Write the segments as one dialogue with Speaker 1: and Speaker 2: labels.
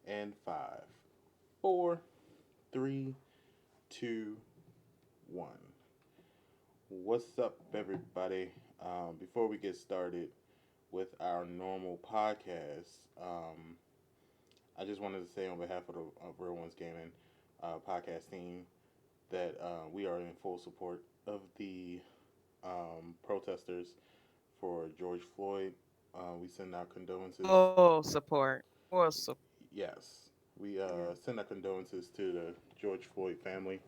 Speaker 1: And five, four, three, two, one. What's up, everybody? Before we get started with our normal podcast, I just wanted to say on behalf of the Real Ones Gaming podcast team that we are in full support of the protesters for George Floyd. We send our condolences.
Speaker 2: Full support. Full support.
Speaker 1: Yes, we
Speaker 3: Yeah.
Speaker 1: send our condolences to the George Floyd family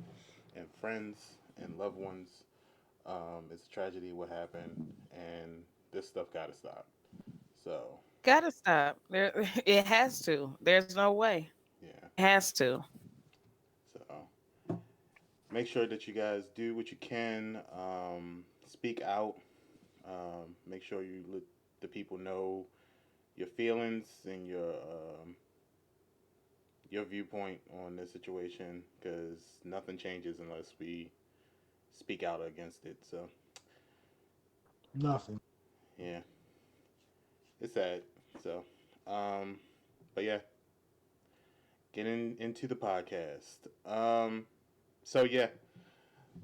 Speaker 1: and friends and loved ones. It's a tragedy what happened, and this stuff got to stop. So,
Speaker 2: Gotta stop. There, it has to. There's no way.
Speaker 1: yeah.
Speaker 2: It has to.
Speaker 1: So, make sure that you guys do what you can. Speak out. Make sure you let the people know your feelings and your viewpoint on this situation because nothing changes unless we speak out against it. So,
Speaker 3: Nothing.
Speaker 1: yeah, it's sad. So, um, but yeah, getting into the podcast. So yeah,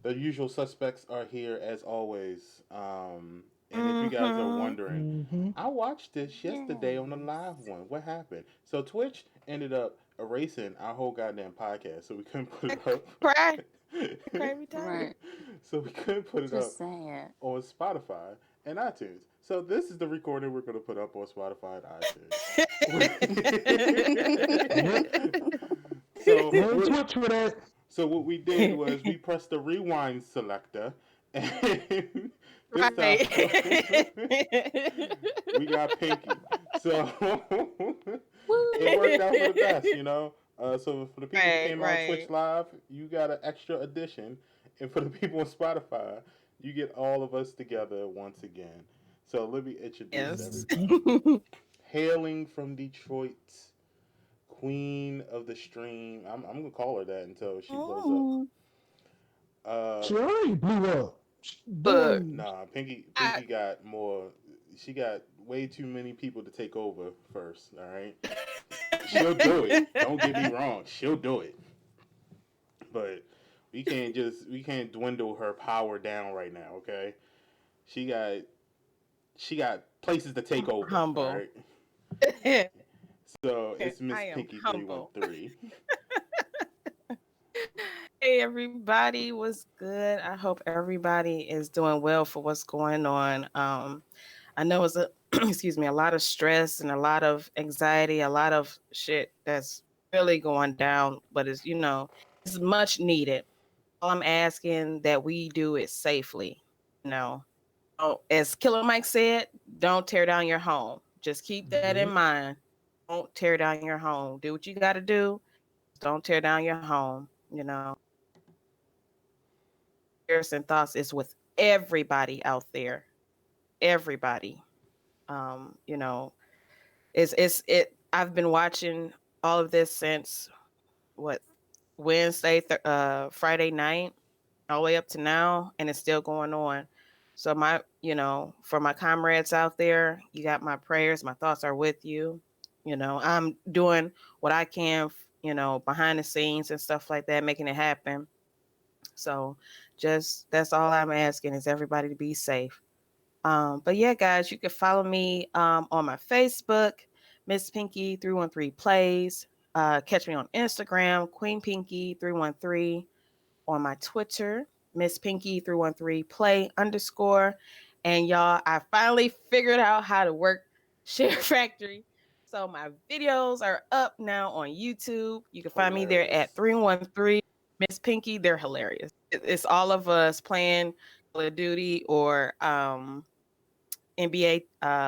Speaker 1: the usual suspects are here as always. And if you guys are
Speaker 2: Mm-hmm.
Speaker 1: wondering,
Speaker 3: Mm-hmm.
Speaker 1: I watched this yesterday on the
Speaker 4: Yes.
Speaker 1: live one. What happened? So Twitch ended up erasing our whole goddamn podcast, so we couldn't put
Speaker 2: I
Speaker 1: it up.
Speaker 2: cry. I cry every time.
Speaker 4: Right.
Speaker 1: So we couldn't put it up
Speaker 4: Just sad.
Speaker 1: on Spotify and iTunes. So this is the recording we're gonna put up on Spotify and
Speaker 3: Yep.
Speaker 1: iTunes. so
Speaker 3: Blame
Speaker 1: what?
Speaker 3: Twitch for that.
Speaker 1: So what we did was we pressed the rewind selector, and this time
Speaker 2: Right.
Speaker 1: we got Pinky. So it worked out for the
Speaker 4: Woo!
Speaker 1: best. So for the people who
Speaker 2: Right,
Speaker 1: came on Twitch
Speaker 2: right.
Speaker 1: Live, you got an extra edition, and for the people on Spotify, you get all of us together once again. So let me introduce
Speaker 2: Yes.
Speaker 1: everybody. Hailing from Detroit, Queen of the Stream. I'm gonna call her that until she blows up.
Speaker 2: Oh,
Speaker 1: Uh,
Speaker 3: She already blew up.
Speaker 2: look,
Speaker 3: Doing.
Speaker 1: nah, Pinky.
Speaker 2: I,
Speaker 1: Pinky got more. She got way too many people to take over first. All right, she'll do it. Don't get me wrong. She'll do it. But we can't dwindle her power down right now. Okay, she got she got places to take
Speaker 2: I'm
Speaker 1: over. All
Speaker 2: humble.
Speaker 1: right. So it's Miss
Speaker 2: I am
Speaker 1: Pinky three one
Speaker 2: humble.
Speaker 1: three.
Speaker 2: Hey everybody, what's good? I hope everybody is doing well for what's going on. I know it's a excuse me, a lot of stress and a lot of anxiety, a lot of shit that's really going down, but it's much needed. All I'm asking that we do it safely. You know, as Killer Mike said, don't tear down your home. Just keep that in
Speaker 3: Yep.
Speaker 2: mind. Don't tear down your home. Do what you got to do. Don't tear down your home. Prayers and thoughts is with everybody out there. Everybody. You know, I've been watching all of this since what Friday night, all the way up to now, and it's still going on. So for my comrades out there, you got my prayers. My thoughts are with you. I'm doing what I can, behind the scenes and stuff like that, making it happen. So just that's all I'm asking is everybody to be safe. But yeah, guys, you can follow me on my Facebook, Miss Pinky 313 Plays. Catch me on Instagram, Queen Pinky 313. On my Twitter, Miss Pinky 313 Play underscore. And y'all, I finally figured out how to work Share Factory. So my videos are up now on YouTube. You can find me there at
Speaker 1: Hilarious.
Speaker 2: 313 Miss Pinky. They're hilarious. It's all of us playing Call of Duty or NBA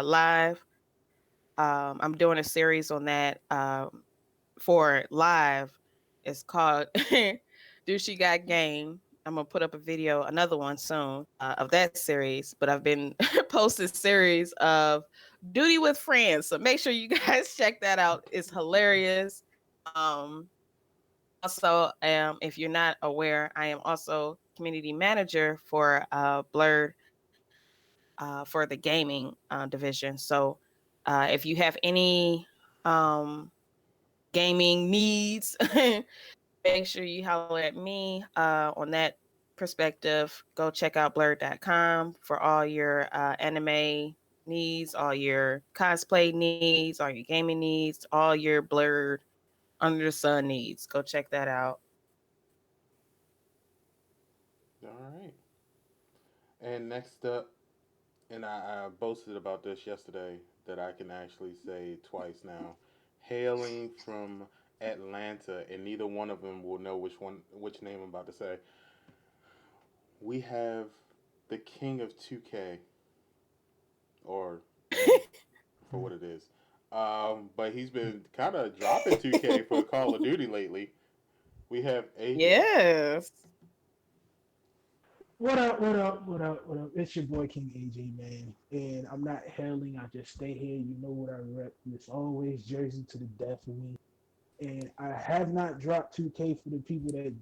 Speaker 2: Live. I'm doing a series on that for live. It's called Do She Got Game? I'm gonna put up a video, another one soon of that series. But I've been posting series of Duty with Friends, so make sure you guys check that out. It's hilarious. Um, Also, if you're not aware, I am also community manager for Blurred for the gaming division. So if you have any um, gaming needs, make sure you holler at me on that perspective. Go check out blurred.com for all your anime needs, all your cosplay needs, all your gaming needs, all your blurred under the sun needs. Go check that out.
Speaker 1: All right. And next up, and I boasted about this yesterday that I can actually say twice now. Hailing from Atlanta, and neither one of them will know which name I'm about to say. We have the king of 2K, or you know, for what it is. But he's been kind of dropping 2K for Call of Duty lately. We have AJ.
Speaker 2: Yes.
Speaker 3: What up, what up, what up, what up? It's your boy King AJ, man. And I'm not hailing, I just stay here. You know what I rep. It's always Jersey to the death for me. And I have not dropped 2K for the people that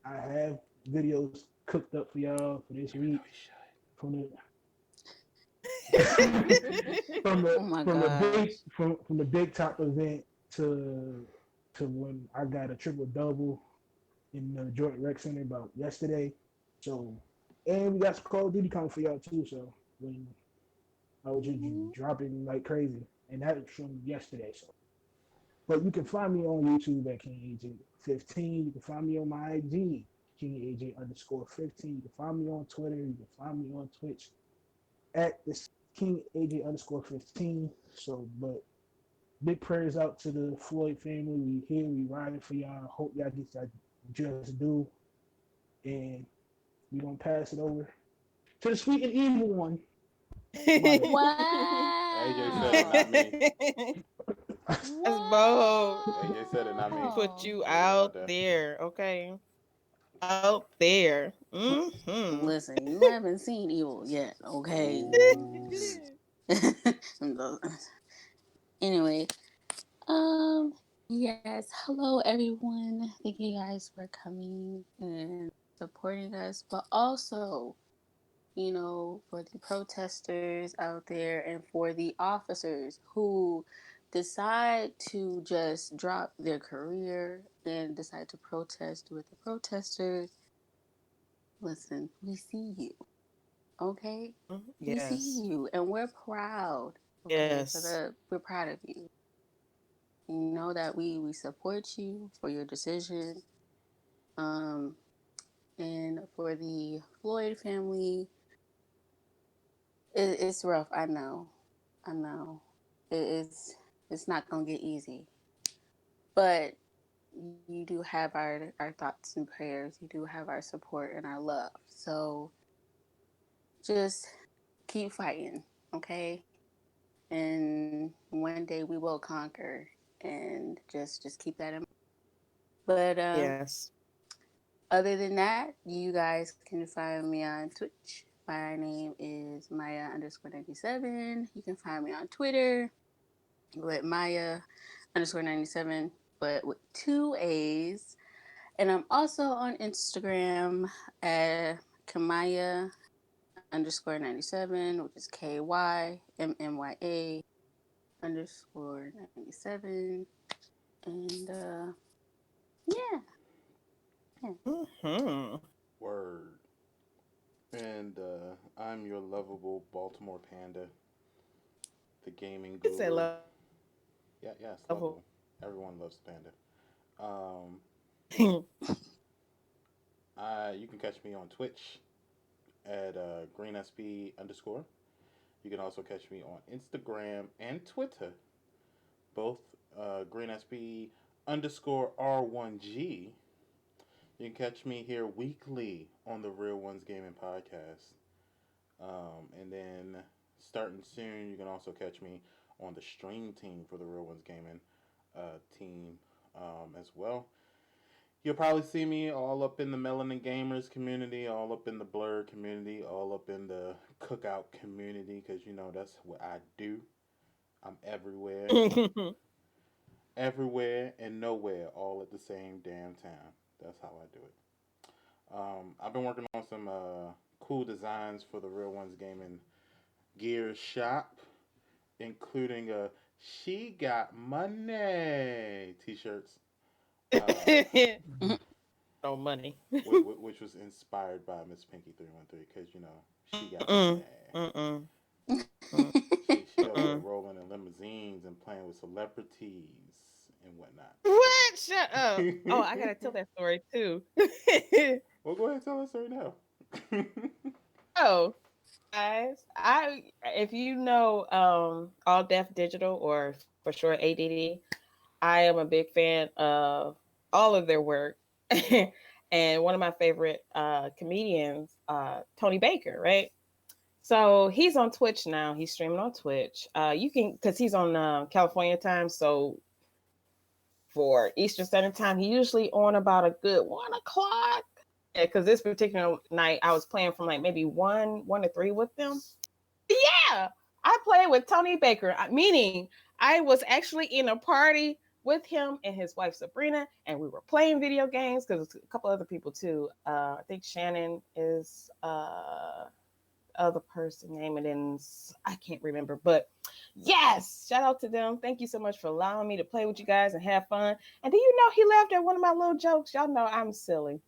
Speaker 3: I have videos cooked up for y'all for this
Speaker 1: Even though
Speaker 3: week.
Speaker 1: he should.
Speaker 3: From the
Speaker 4: Oh my
Speaker 3: from the big
Speaker 4: gosh.
Speaker 3: from the big top event to when I got a triple double in the Jordan Rec Center about yesterday. So, and we got some Call of Duty coming for y'all too. So when I was just
Speaker 4: Mhm.
Speaker 3: dropping like crazy, and that was from yesterday. So, but you can find me on YouTube at King AJ 15. You can find me on my IG King AJ underscore 15. You can find me on Twitter. You can find me on Twitch at this King AJ underscore 15. So, but big prayers out to the Floyd family. We here, we riding for y'all. Hope y'all get that just do. And we gonna pass it over to the sweet and evil one, Maya.
Speaker 1: AJ said it, not
Speaker 4: Wow.
Speaker 1: me.
Speaker 2: That's bold.
Speaker 1: AJ said it, not
Speaker 2: We
Speaker 1: me.
Speaker 2: put
Speaker 4: Wow.
Speaker 2: you
Speaker 1: Don't worry about
Speaker 2: out
Speaker 1: that.
Speaker 2: there, okay? Out there. Mm-hmm.
Speaker 4: Listen, you haven't seen evil yet, okay?
Speaker 1: Ooh.
Speaker 4: Anyway, um, yes, hello everyone. Thank you guys for coming and supporting us, but also, for the protesters out there and for the officers who decide to just drop their career and decide to protest with the protesters. Listen, we see you, okay? We see
Speaker 2: Yes.
Speaker 4: you, and we're proud, okay?
Speaker 2: Yes.
Speaker 4: We're proud of you. You know that we support you for your decision. Um, and for the Floyd family, it's rough. I know. It's not gonna get easy, but you do have our thoughts and prayers. You do have our support and our love. So just keep fighting, okay? And one day we will conquer, and just keep that in mind. But
Speaker 2: Yes.
Speaker 4: other than that, you guys can find me on Twitch. My name is Maya underscore 97. You can find me on Twitter with Maya underscore 97, but with two A's. And I'm also on Instagram at Kamaya underscore 97, which is KYMMYA underscore 97. And yeah, yeah.
Speaker 2: Mm-hmm.
Speaker 1: Word. And I'm your lovable Baltimore Panda, the gaming
Speaker 2: It's a
Speaker 1: guru.
Speaker 2: level.
Speaker 1: Yeah, yeah, it's lovable. Everyone loves Panda. Um, you can catch me on Twitch at Greensp underscore. You can also catch me on Instagram and Twitter, both Greensp underscore R1G. You can catch me here weekly on the Real Ones Gaming podcast. And then starting soon, you can also catch me on the stream team for the Real Ones Gaming team as well. You'll probably see me all up in the Melanin Gamers community, all up in the Blur community, all up in the Cookout community, because you know that's what I do. I'm everywhere, everywhere and nowhere, all at the same damn time. That's how I do it. I've been working on some cool designs for the Real Ones Gaming gear shop, including a She got money t-shirts, uh,
Speaker 2: No money.
Speaker 1: which was inspired by Miss Pinky 313 because she got money.
Speaker 2: Mm-mm. Mm-mm. Mm-mm.
Speaker 1: She over there
Speaker 2: Mm-mm.
Speaker 1: rolling in limousines and playing with celebrities and whatnot.
Speaker 2: What? Shut up. Oh, I gotta tell that story too.
Speaker 1: Well, go ahead and tell us right now.
Speaker 2: Oh, guys, I if you know All Deaf Digital or for short ADD, I am a big fan of all of their work. And one of my favorite comedians, Tony Baker, right? So he's on Twitch now. He's streaming on Twitch. You can because he's on California time. So for Eastern Standard Time, he usually on about a good 1 o'clock. Yeah, because this particular night I was playing from like maybe one to three with them. Yeah, I played with Tony Baker, meaning I was actually in a party with him and his wife Sabrina, and we were playing video games because a couple other people too. I think Shannon is other person name it and I can't remember, but yes, shout out to them. Thank you so much for allowing me to play with you guys and have fun. And do you know he laughed at one of my little jokes? Y'all know I'm silly.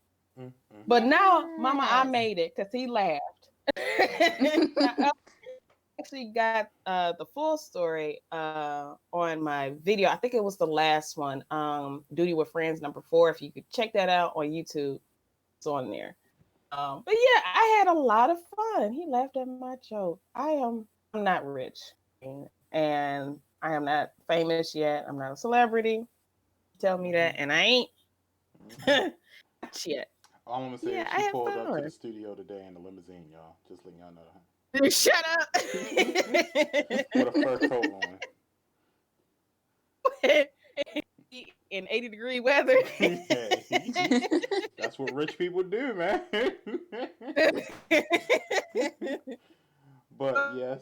Speaker 2: But now, Mama, I
Speaker 4: Yes.
Speaker 2: made it because he laughed. Now, actually got the full story on my video. I think it was the last one, Duty with Friends #4. If you could check that out on YouTube, it's on there. But yeah, I had a lot of fun. He laughed at my joke. I'm not rich, and I am not famous yet. I'm not a celebrity. Tell me that, and I ain't yet.
Speaker 1: All I'm gonna say
Speaker 2: Yeah,
Speaker 1: is
Speaker 2: I
Speaker 1: she
Speaker 2: had
Speaker 1: pulled up to the
Speaker 2: fun.
Speaker 1: studio today in a limousine, y'all. Just letting y'all know.
Speaker 2: Shut up.
Speaker 1: With a fur coat on.
Speaker 2: In 80-degree weather.
Speaker 1: Hey, that's what rich people do, man. But yes,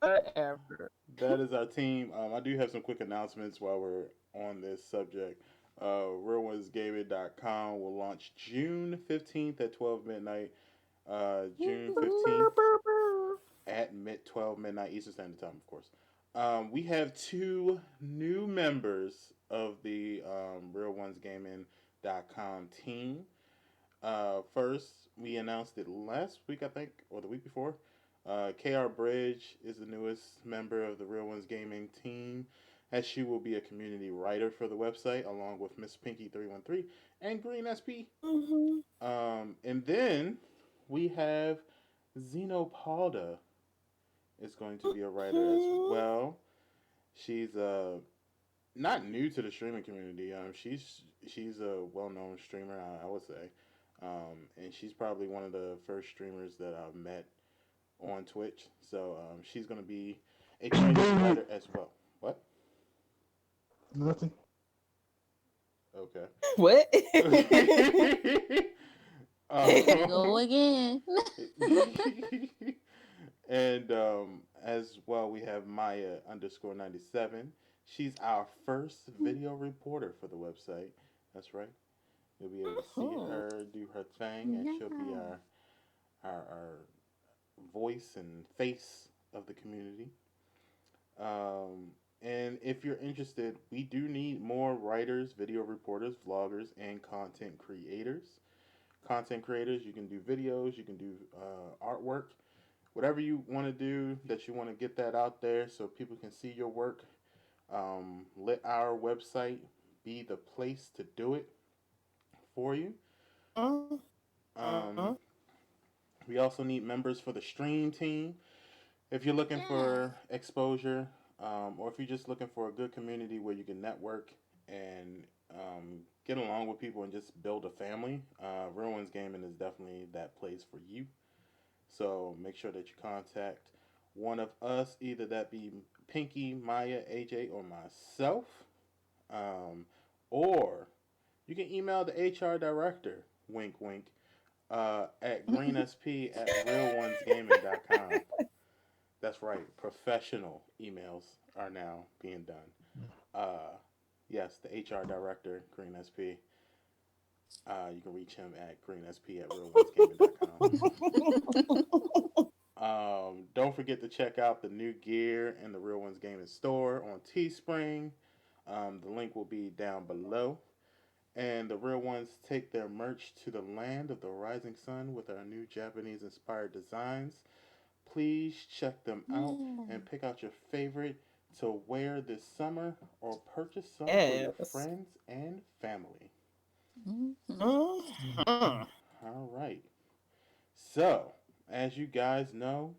Speaker 2: Whatever.
Speaker 1: that is our team. I do have some quick announcements while we're on this subject. RealOnesGaming.com will launch June 15th at 12 midnight. June 15th at 12 midnight Eastern Standard Time, of course. We have two new members of the RealOnesGaming.com team. First, we announced it last week, I think, or the week before. KR Bridge is the newest member of the Real Ones Gaming team, as she will be a community writer for the website, along with Miss Pinky 313 and Green SP.
Speaker 2: Mm-hmm.
Speaker 1: And then we have Xenopalda is going to be a writer as well. She's not new to the streaming community. She's a well known streamer, I would say, and she's probably one of the first streamers that I've met on Twitch. So she's gonna be a community writer as well. What?
Speaker 3: Nothing.
Speaker 1: Okay.
Speaker 2: What?
Speaker 4: Go
Speaker 1: um,
Speaker 4: again.
Speaker 1: and as well, we have Maya underscore 97. She's our first video reporter for the website. That's right. You'll be able to see
Speaker 2: Mhm.
Speaker 1: her do her thing, and she'll be
Speaker 4: Yeah.
Speaker 1: our voice and face of the community. And if you're interested, we do need more writers, video reporters, vloggers, and content creators. Content creators, you can do videos, you can do artwork, whatever you want to do that you want to get that out there so people can see your work. Let our website be the place to do it for you.
Speaker 2: Uh-huh.
Speaker 1: Um, we also need members for the stream team. If you're looking
Speaker 4: Yes.
Speaker 1: for exposure, or if you're just looking for a good community where you can network and get along with people and just build a family, Real Ones Gaming is definitely that place for you. So make sure that you contact one of us, either that be Pinky, Maya, AJ, or myself, um, or you can email the HR director, wink, wink, at greensp at realonesgaming.com. That's right. Professional emails are now being done. Uh, yes, the HR director, Green SP. You can reach him at greensp at realonesgaming.com. Don't forget to check out the new gear in the Real Ones Gaming store on Teespring. The link will be down below. And the Real Ones take their merch to the land of the rising sun with our new Japanese inspired designs. Please check them out
Speaker 4: Yeah.
Speaker 1: and pick out your favorite to wear this summer or purchase some for your
Speaker 2: Yes.
Speaker 1: friends and family.
Speaker 4: Mhm.
Speaker 2: Mhm.
Speaker 1: All right. So, as you guys know,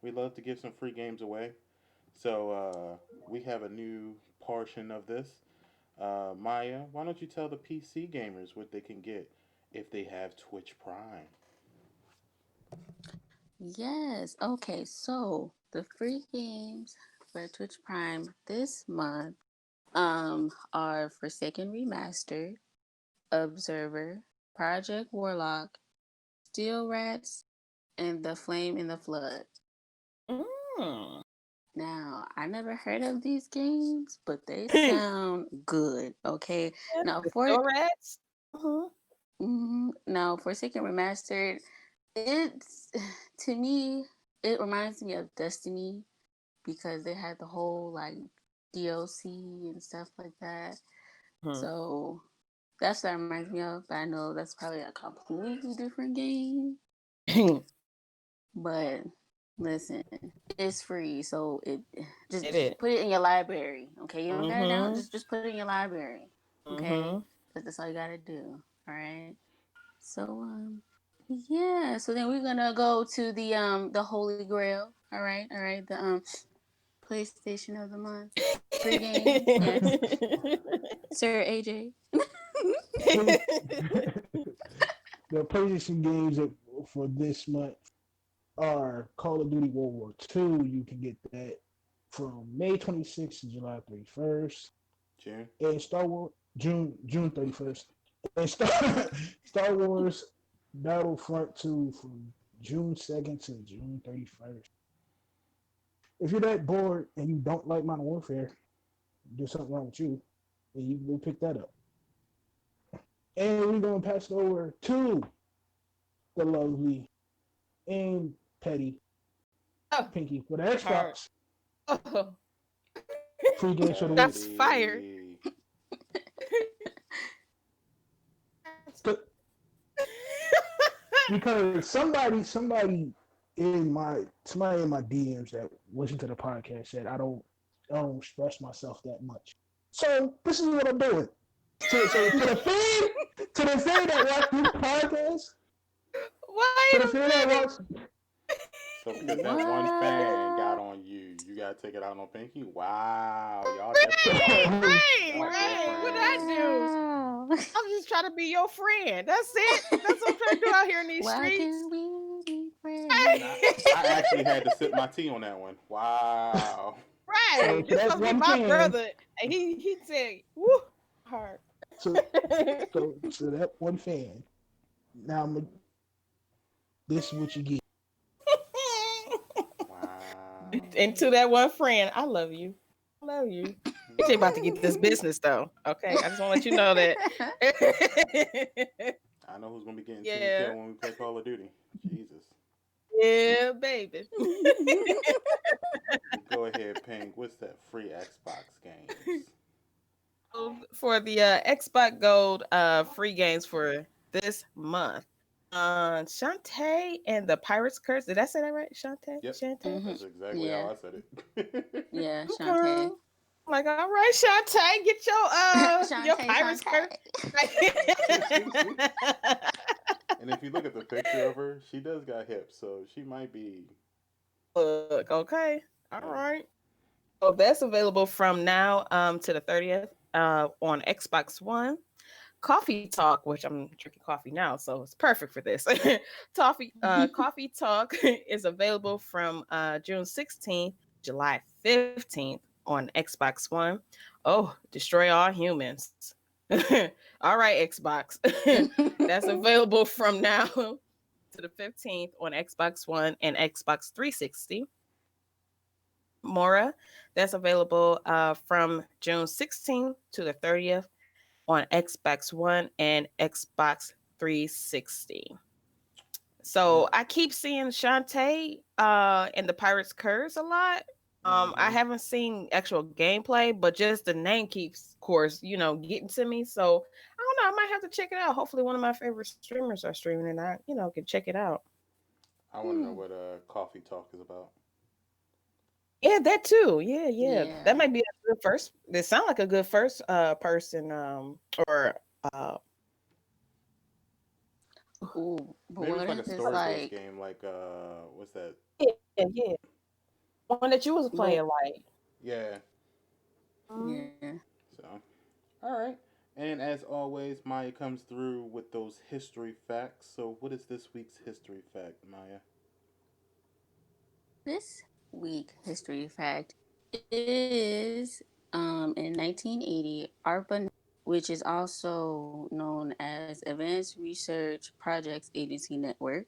Speaker 1: we love to give some free games away. So, we have a new portion of this. Maya, why don't you tell the PC gamers what they can get if they have Twitch Prime?
Speaker 4: Yes. Okay. So the free games for Twitch Prime this month are Forsaken Remastered, Observer, Project Warlock, Steel Rats, and The Flame in the Flood.
Speaker 2: Mm.
Speaker 4: Now, I never heard of these games, but they sound good. Okay. Now
Speaker 2: The
Speaker 4: for
Speaker 2: store rats. Mhm.
Speaker 4: now Forsaken Remastered, it's to me it reminds me of Destiny because they had the whole like DLC and stuff like that.
Speaker 2: Mhm.
Speaker 4: So that's what it reminds me of. But I know that's probably a completely different game. But listen, it's free, so it
Speaker 2: It
Speaker 4: just
Speaker 2: is.
Speaker 4: put it in your library. Okay, you don't gotta down.
Speaker 2: Mhm.
Speaker 4: Just put it in your library. Okay,
Speaker 2: Mhm.
Speaker 4: because that's all you gotta do. All right. So yeah. So then we're gonna go to the Holy Grail. All right. The PlayStation of the month, free games. Yes, Sir AJ.
Speaker 3: The PlayStation games for this month are Call of Duty World War II. You can get that from May 26th to July 31st.
Speaker 1: June?
Speaker 3: And Star Wars June 31st. And Star Wars Battlefront 2 from June 2nd to June 31st. If you're that bored and you don't like Modern Warfare, there's something wrong with you, and you will pick that up. And we're gonna pass it over to the lovely and petty
Speaker 2: Oh,
Speaker 3: Pinky for the
Speaker 2: hard.
Speaker 3: Xbox
Speaker 2: Oh,
Speaker 3: free games for the week.
Speaker 2: that's fire.
Speaker 1: Petty.
Speaker 3: Because somebody in my DMs that listen to the podcast said I don't stress myself that much. So this is what I'm doing. So to the fan that watch this podcast, to
Speaker 2: Wait
Speaker 3: the
Speaker 2: a
Speaker 3: fan that
Speaker 2: minute.
Speaker 3: watch
Speaker 1: So because that one fan got
Speaker 4: What?
Speaker 1: on you, you gotta take it out on Pinky. Wow, y'all definitely
Speaker 2: Rain,
Speaker 1: y'all
Speaker 2: Rain,
Speaker 1: real
Speaker 2: Rain. What I
Speaker 1: friends.
Speaker 2: do?
Speaker 4: Wow.
Speaker 2: I'm just trying to be your friend. That's it. That's what I'm trying to do out here in these
Speaker 4: Why
Speaker 2: streets.
Speaker 4: can't we be
Speaker 1: And
Speaker 4: friends?
Speaker 1: I actually had to sip my tea on that one. Wow.
Speaker 3: so
Speaker 2: Right.
Speaker 3: to
Speaker 2: This
Speaker 3: that
Speaker 2: supposed to be
Speaker 3: one
Speaker 2: my
Speaker 3: fan,
Speaker 2: brother. And he said, woo, hard.
Speaker 3: so so that one fan. Now this is what you get.
Speaker 1: Wow.
Speaker 2: And to that one friend, I love you. I love you. AJ about to get this business though. Okay. I just want to let you know that.
Speaker 1: I know who's gonna be getting 10
Speaker 2: Yeah.
Speaker 1: kill when we play Call of Duty. Jesus.
Speaker 2: Yeah, baby.
Speaker 1: Go ahead, Pink. What's that free Xbox games?
Speaker 2: For the Xbox Gold free games for this month. Shantae and the Pirate's Curse. Did I say that right? Shantae?
Speaker 1: Yep.
Speaker 2: Shantae?
Speaker 4: Mhm.
Speaker 1: That's exactly how
Speaker 4: Yeah.
Speaker 1: I said it.
Speaker 4: Yeah, Shantae.
Speaker 2: Okay. I'm like, all right, Shantae, get your
Speaker 4: Shantae,
Speaker 2: Pirate's Curse.
Speaker 1: And if you look at the picture of her, she does got hips, so she might be.
Speaker 2: Look, okay. All
Speaker 1: Yeah.
Speaker 2: right. So that's available from now to the 30th on Xbox One. Coffee Talk, which I'm drinking coffee now, so it's perfect for this. Coffee Talk is available from June 16th, July 15th on Xbox One. Oh, destroy all humans. All right, Xbox. That's available from now to the 15th on Xbox One and Xbox 360. Mora, that's available from June 16th to the 30th on Xbox One and Xbox 360. So
Speaker 1: Yep.
Speaker 2: I keep seeing Shantae in the Pirates Curse a lot. I
Speaker 1: Mm-hmm.
Speaker 2: haven't seen actual gameplay, but just the name keeps, of course, getting to me. So I don't know. I might have to check it out. Hopefully, one of my favorite streamers are streaming, and I can check it out.
Speaker 1: I want to know
Speaker 4: Hmm.
Speaker 1: what coffee talk is about.
Speaker 2: Yeah, that too. Yeah, yeah. That
Speaker 4: Yeah.
Speaker 2: might be a good first. They sound like a good first person or uh
Speaker 4: Ooh, but
Speaker 1: Maybe
Speaker 4: what
Speaker 1: it's like a
Speaker 4: if it's
Speaker 1: story based
Speaker 4: like,
Speaker 1: game, like what's that?
Speaker 2: yeah, yeah. One that you was playing
Speaker 4: but
Speaker 2: like.
Speaker 1: Yeah.
Speaker 2: Mm,
Speaker 4: yeah,
Speaker 1: So, all right. And as always, Maya comes through with those history facts. So, what is this week's history fact, Maya?
Speaker 4: this week history fact is in 1980, ARPA, which is also known as Advanced Research Projects Agency Network,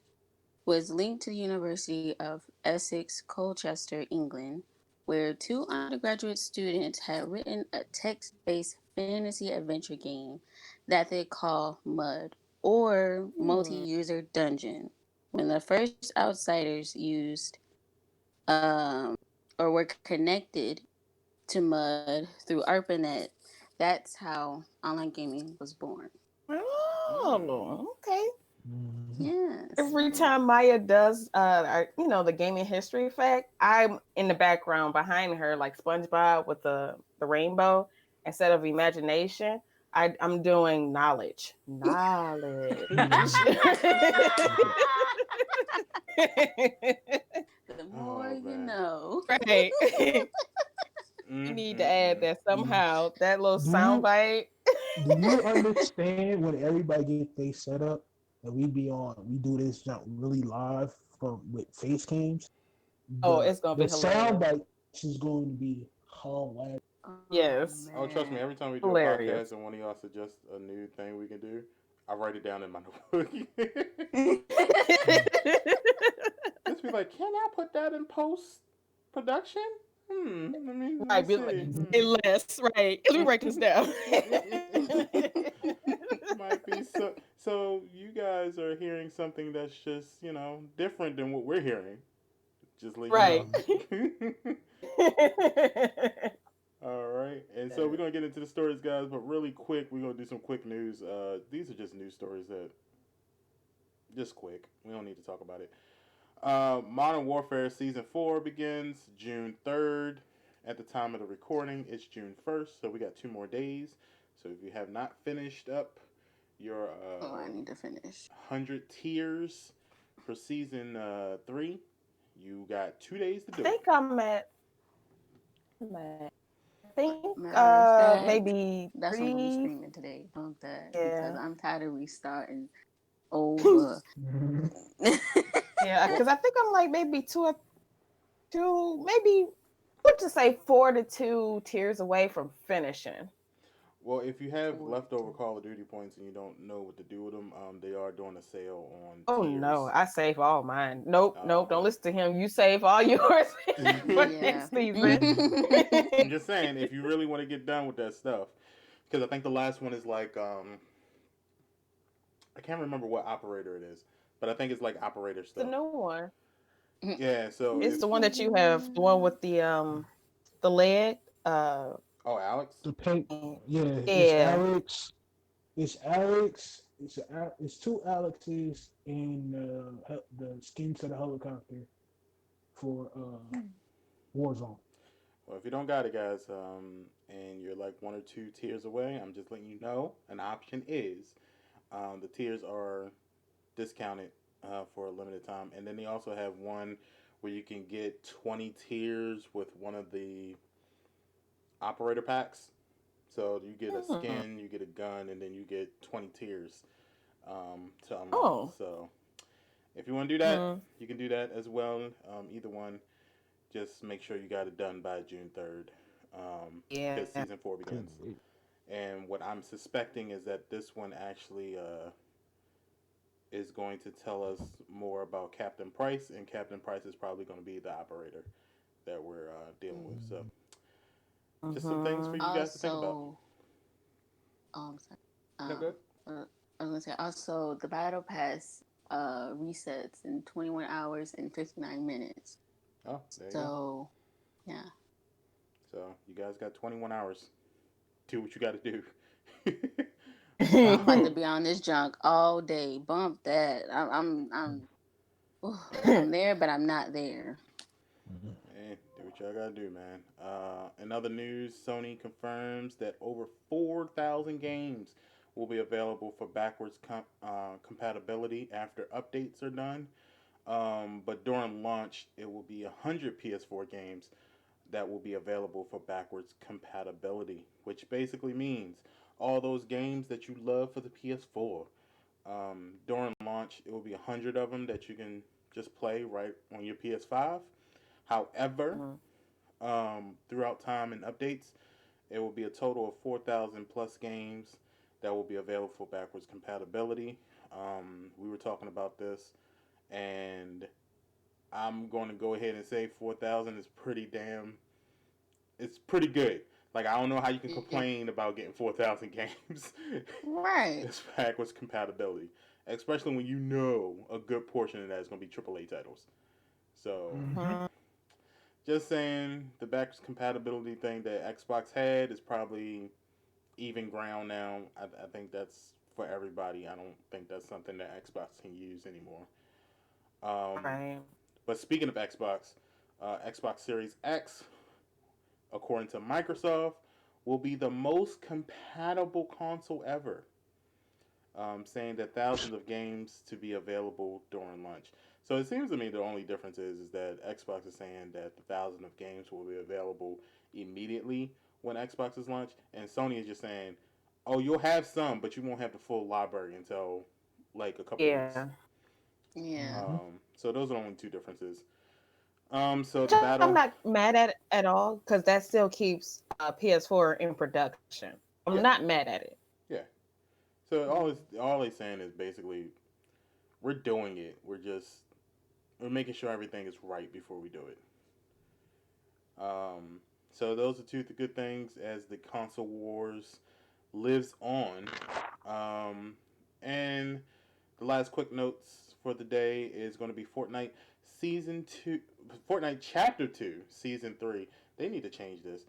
Speaker 4: was linked to the University of Essex, Colchester, England, where two undergraduate students had written a text based fantasy adventure game that they call MUD, or Multi
Speaker 2: mm.
Speaker 4: User Dungeon. When the first outsiders used or were connected to MUD through ARPANET, that's how online gaming was born.
Speaker 1: Mm.
Speaker 2: Oh, okay.
Speaker 3: Mhm.
Speaker 4: Yes.
Speaker 2: Every
Speaker 1: Mm.
Speaker 2: time Maya does the gaming history fact, I'm in the background behind her like SpongeBob with the rainbow. Instead of imagination, I'm doing knowledge. Knowledge.
Speaker 4: The more
Speaker 1: Oh
Speaker 4: you
Speaker 1: man.
Speaker 4: know.
Speaker 2: Right. You need to add
Speaker 1: Mm-mm-mm.
Speaker 2: that somehow. That little
Speaker 3: Do
Speaker 2: sound
Speaker 3: you
Speaker 2: bite.
Speaker 3: do you understand when everybody get they set up and we do this jump really live from with face cams?
Speaker 2: Oh,
Speaker 3: The
Speaker 2: it's gonna
Speaker 3: the
Speaker 2: be
Speaker 3: sound
Speaker 2: hilarious.
Speaker 3: bites is going to be hilarious.
Speaker 4: Oh
Speaker 2: Yes.
Speaker 1: Oh, trust me.
Speaker 4: man.
Speaker 1: Every time we do a podcast
Speaker 2: Hilarious.
Speaker 1: and one of y'all suggests a new thing we can do, I write it down in my notebook. Just be like, can I put that in post production? Let me
Speaker 2: Right, be like,
Speaker 1: see.
Speaker 2: say less, right? Let me write this down.
Speaker 1: Might be so. So you guys are hearing something that's just different than what we're hearing. Just let you know.
Speaker 2: Right.
Speaker 3: Mhm.
Speaker 1: All right, and so we're gonna get into the stories, guys. But really quick, we're gonna do some quick news. These are just news stories that just quick. We don't need to talk about it. Modern Warfare Season 4 begins June 3rd. At the time of the recording, it's June 1st, so we got 2 more days. So if you have not finished up your
Speaker 4: Oh, I need to finish.
Speaker 1: 100 tiers for Season 3, you got 2 days to
Speaker 2: I
Speaker 1: do it.
Speaker 2: think I'm at. I think
Speaker 4: Matter of fact,
Speaker 2: maybe
Speaker 4: that's what I'm gonna be
Speaker 2: three.
Speaker 4: streaming today. On that because
Speaker 2: Yeah.
Speaker 4: I'm tired of restarting over.
Speaker 3: Mhm.
Speaker 2: Yeah,
Speaker 1: Well,
Speaker 2: because I think I'm like maybe two, maybe what to say 4 to 2 tiers away from finishing.
Speaker 1: well, if you have
Speaker 4: Forward
Speaker 1: leftover
Speaker 4: to.
Speaker 1: Call of Duty points and you don't know what to do with them, they are doing a sale on
Speaker 2: Oh no,
Speaker 1: tiers.
Speaker 2: I save all mine. Nope,
Speaker 1: Oh,
Speaker 2: nope. Don't listen to him. You save all yours for
Speaker 1: okay.
Speaker 4: Yeah.
Speaker 2: next season.
Speaker 1: I'm just saying, if you really want to get done with that stuff, because I think the last one is like I can't remember what operator it is, but I think it's like operator
Speaker 2: The
Speaker 1: stuff.
Speaker 2: new one.
Speaker 1: Yeah. So
Speaker 2: It's
Speaker 1: if
Speaker 2: the one that you have, the one with the leg. Uh,
Speaker 1: oh Alex,
Speaker 3: The pay, yeah, it's
Speaker 2: yeah.
Speaker 3: Alex. It's Alex. It's two Alexes and the skin to the helicopter for Warzone.
Speaker 1: well, if you don't got it, guys, and you're like 1 or 2 tiers away, I'm just letting you know an option is the tiers are discounted for a limited time, and then they also have one where you can get 20 tiers with one of the operator packs. So you get a
Speaker 2: Hmm.
Speaker 1: skin, you get a gun, and then you get 20 tiers to unlock.
Speaker 2: Oh.
Speaker 1: So if you want to do that,
Speaker 2: Hmm.
Speaker 1: you can do that as well. Either one, just make sure you got it done by June 3rd,
Speaker 2: Yeah.
Speaker 1: because season 4
Speaker 3: Couldn't
Speaker 1: begins.
Speaker 3: wait.
Speaker 1: And what I'm suspecting is that this one actually is going to tell us more about Captain Price, and Captain Price is probably going to be the operator that we're dealing with. So just some things for
Speaker 2: Hmm.
Speaker 1: you guys to think about.
Speaker 4: Also, I'm sorry.
Speaker 1: No good.
Speaker 4: I was gonna say also the battle pass. resets in 21 hours and 59 minutes.
Speaker 1: Oh, there you go.
Speaker 4: So, yeah.
Speaker 1: So you guys got 21 hours. Do what you got to do.
Speaker 4: I'm about to
Speaker 1: um,
Speaker 4: be on this junk all day. Bump that. I'm there, but I'm not there.
Speaker 1: do what y'all gotta do, man. In other news, Sony confirms that over 4,000 games will be available for backwards compatibility after updates are done. But during launch, it will be 100 PS4 games that will be available for backwards compatibility, which basically means all those games that you love for the PS4. During launch, it will be 100 of them that you can just play right on your PS5. However, throughout time and updates, it will be a total of 4,000 plus games that will be available for backwards compatibility. We were talking about this, and I'm going to go ahead and say 4,000 is pretty damn. It's pretty good. Like, I don't know how you can
Speaker 4: Yeah.
Speaker 1: complain about getting 4,000 games.
Speaker 4: Right.
Speaker 1: It's backwards compatibility, especially when you know a good portion of that is going to be AAA titles. So, just saying, the backwards compatibility thing that Xbox had is probably even ground now. I think that's for everybody. I don't think that's something that Xbox can use anymore. Um,
Speaker 2: Right.
Speaker 1: but speaking of Xbox, Xbox Series X, according to Microsoft, will be the most compatible console ever, saying that thousands of games to be available during launch. So it seems to me the only difference is that Xbox is saying that the thousand of games will be available immediately when Xbox is launched, and Sony is just saying, "Oh, you'll have some, but you won't have the full library until like a couple
Speaker 2: Yeah.
Speaker 1: weeks."
Speaker 4: Yeah.
Speaker 1: So those are the only two differences. So
Speaker 2: Which
Speaker 1: the
Speaker 2: I'm not
Speaker 1: battle,
Speaker 2: mad at all because that still keeps PS4 in production. I'm
Speaker 1: yeah,
Speaker 2: not mad at it.
Speaker 1: yeah. So
Speaker 4: Mm.
Speaker 1: all he's saying is basically we're doing it. We're making sure everything is right before we do it. So those are two good things as the console wars lives on. Um, and the last quick notes for the day is going to be Fortnite season two, Fortnite chapter two, season three. They need to change this.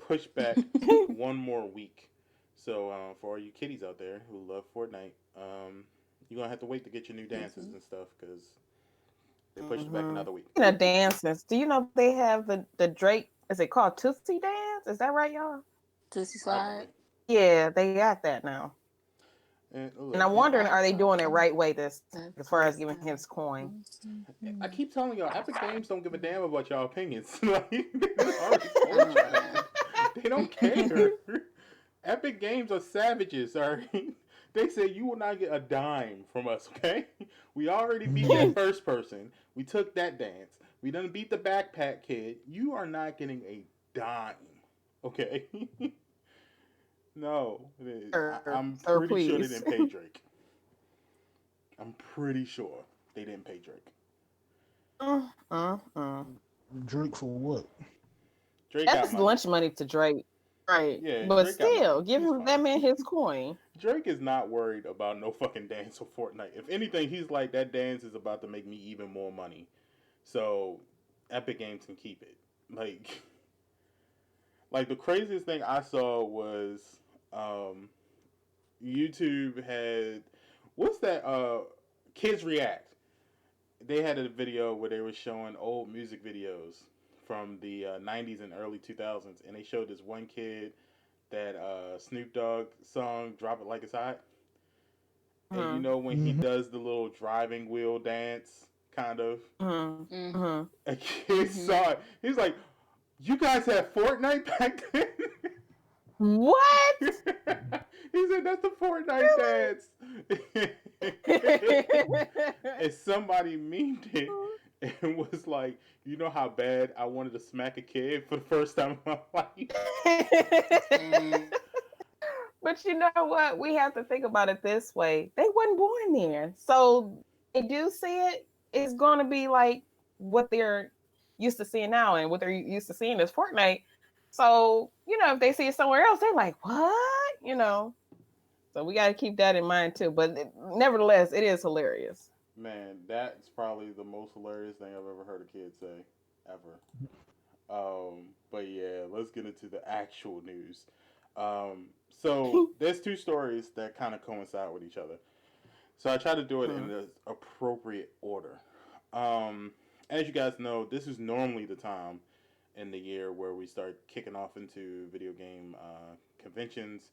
Speaker 1: Push back one more week. So for all you kiddies out there who love Fortnite, you're gonna have to wait to get your new dances
Speaker 4: Mhm.
Speaker 1: and stuff because they pushed it back
Speaker 2: Mm-hmm.
Speaker 1: another week.
Speaker 2: You know, dances. Do you know they have the Drake? Is it called Tootsie Dance? Is that right, y'all?
Speaker 4: Tootsie
Speaker 1: Probably.
Speaker 4: slide.
Speaker 2: Yeah, they got that now.
Speaker 1: And
Speaker 2: And
Speaker 1: look,
Speaker 2: I'm
Speaker 1: and
Speaker 2: wondering, are they doing it right way this
Speaker 4: That's
Speaker 2: as far
Speaker 4: so
Speaker 2: as giving his coin?
Speaker 1: I
Speaker 4: sad.
Speaker 1: keep telling y'all, Epic Games don't give a damn about y'all opinions. Like they already told
Speaker 4: Oh
Speaker 1: y'all,
Speaker 4: yeah.
Speaker 1: they don't care. Epic Games are savages. Sorry, they say you will not get a dime from us. Okay, we already beat that first person. We took that dance. We done beat the backpack kid. You are not getting a dime. Okay. No, I'm
Speaker 2: Sir,
Speaker 1: pretty sure they
Speaker 2: please.
Speaker 1: didn't pay Drake. I'm pretty sure they didn't pay Drake.
Speaker 2: Mm.
Speaker 3: Drake for what?
Speaker 1: Drake got
Speaker 2: That's
Speaker 1: money.
Speaker 2: lunch money to Drake. Right.
Speaker 1: Yeah,
Speaker 2: But
Speaker 1: Drake got
Speaker 2: still,
Speaker 1: money.
Speaker 2: give
Speaker 1: He's
Speaker 2: him that
Speaker 1: fine.
Speaker 2: man his coin.
Speaker 1: Drake is not worried about no fucking dance or Fortnite. If anything, he's like that dance is about to make me even more money. So Epic Games can keep it. Like like the craziest thing I saw was um YouTube had what's that Kids React. They had a video where they were showing old music videos from the 90s and early 2000s, and they showed this one kid that Snoop Dogg song "Drop It Like It's Hot." And you
Speaker 2: Mm-hmm.
Speaker 1: know when he does the little driving wheel dance, kind of,
Speaker 2: Mm-hmm.
Speaker 4: Mm.
Speaker 2: Mm-hmm.
Speaker 1: a kid
Speaker 4: Mhm.
Speaker 1: saw it. He was like, "You guys had Fortnite back then."
Speaker 2: What?
Speaker 1: He said, "That's the Fortnite
Speaker 2: Really?
Speaker 1: dance." And somebody memed it and was like, "You know how bad I wanted to smack a kid for the first time in my life."
Speaker 4: Dang.
Speaker 2: But you know what? We have to think about it this way. They weren't born there. So they do see it, it's going to be like what they're used to seeing now. And what they're used to seeing is Fortnite. So, if they see it somewhere else, they're like, what? So we got to keep that in mind too. But nevertheless, it is hilarious.
Speaker 1: Man, that's probably the most hilarious thing I've ever heard a kid say, ever. But yeah, let's get into the actual news. So there's two stories that kind of coincide with each other. So I try to do it in
Speaker 2: Mhm.
Speaker 1: the appropriate order. Um, as you guys know, this is normally the time in the year where we start kicking off into video game conventions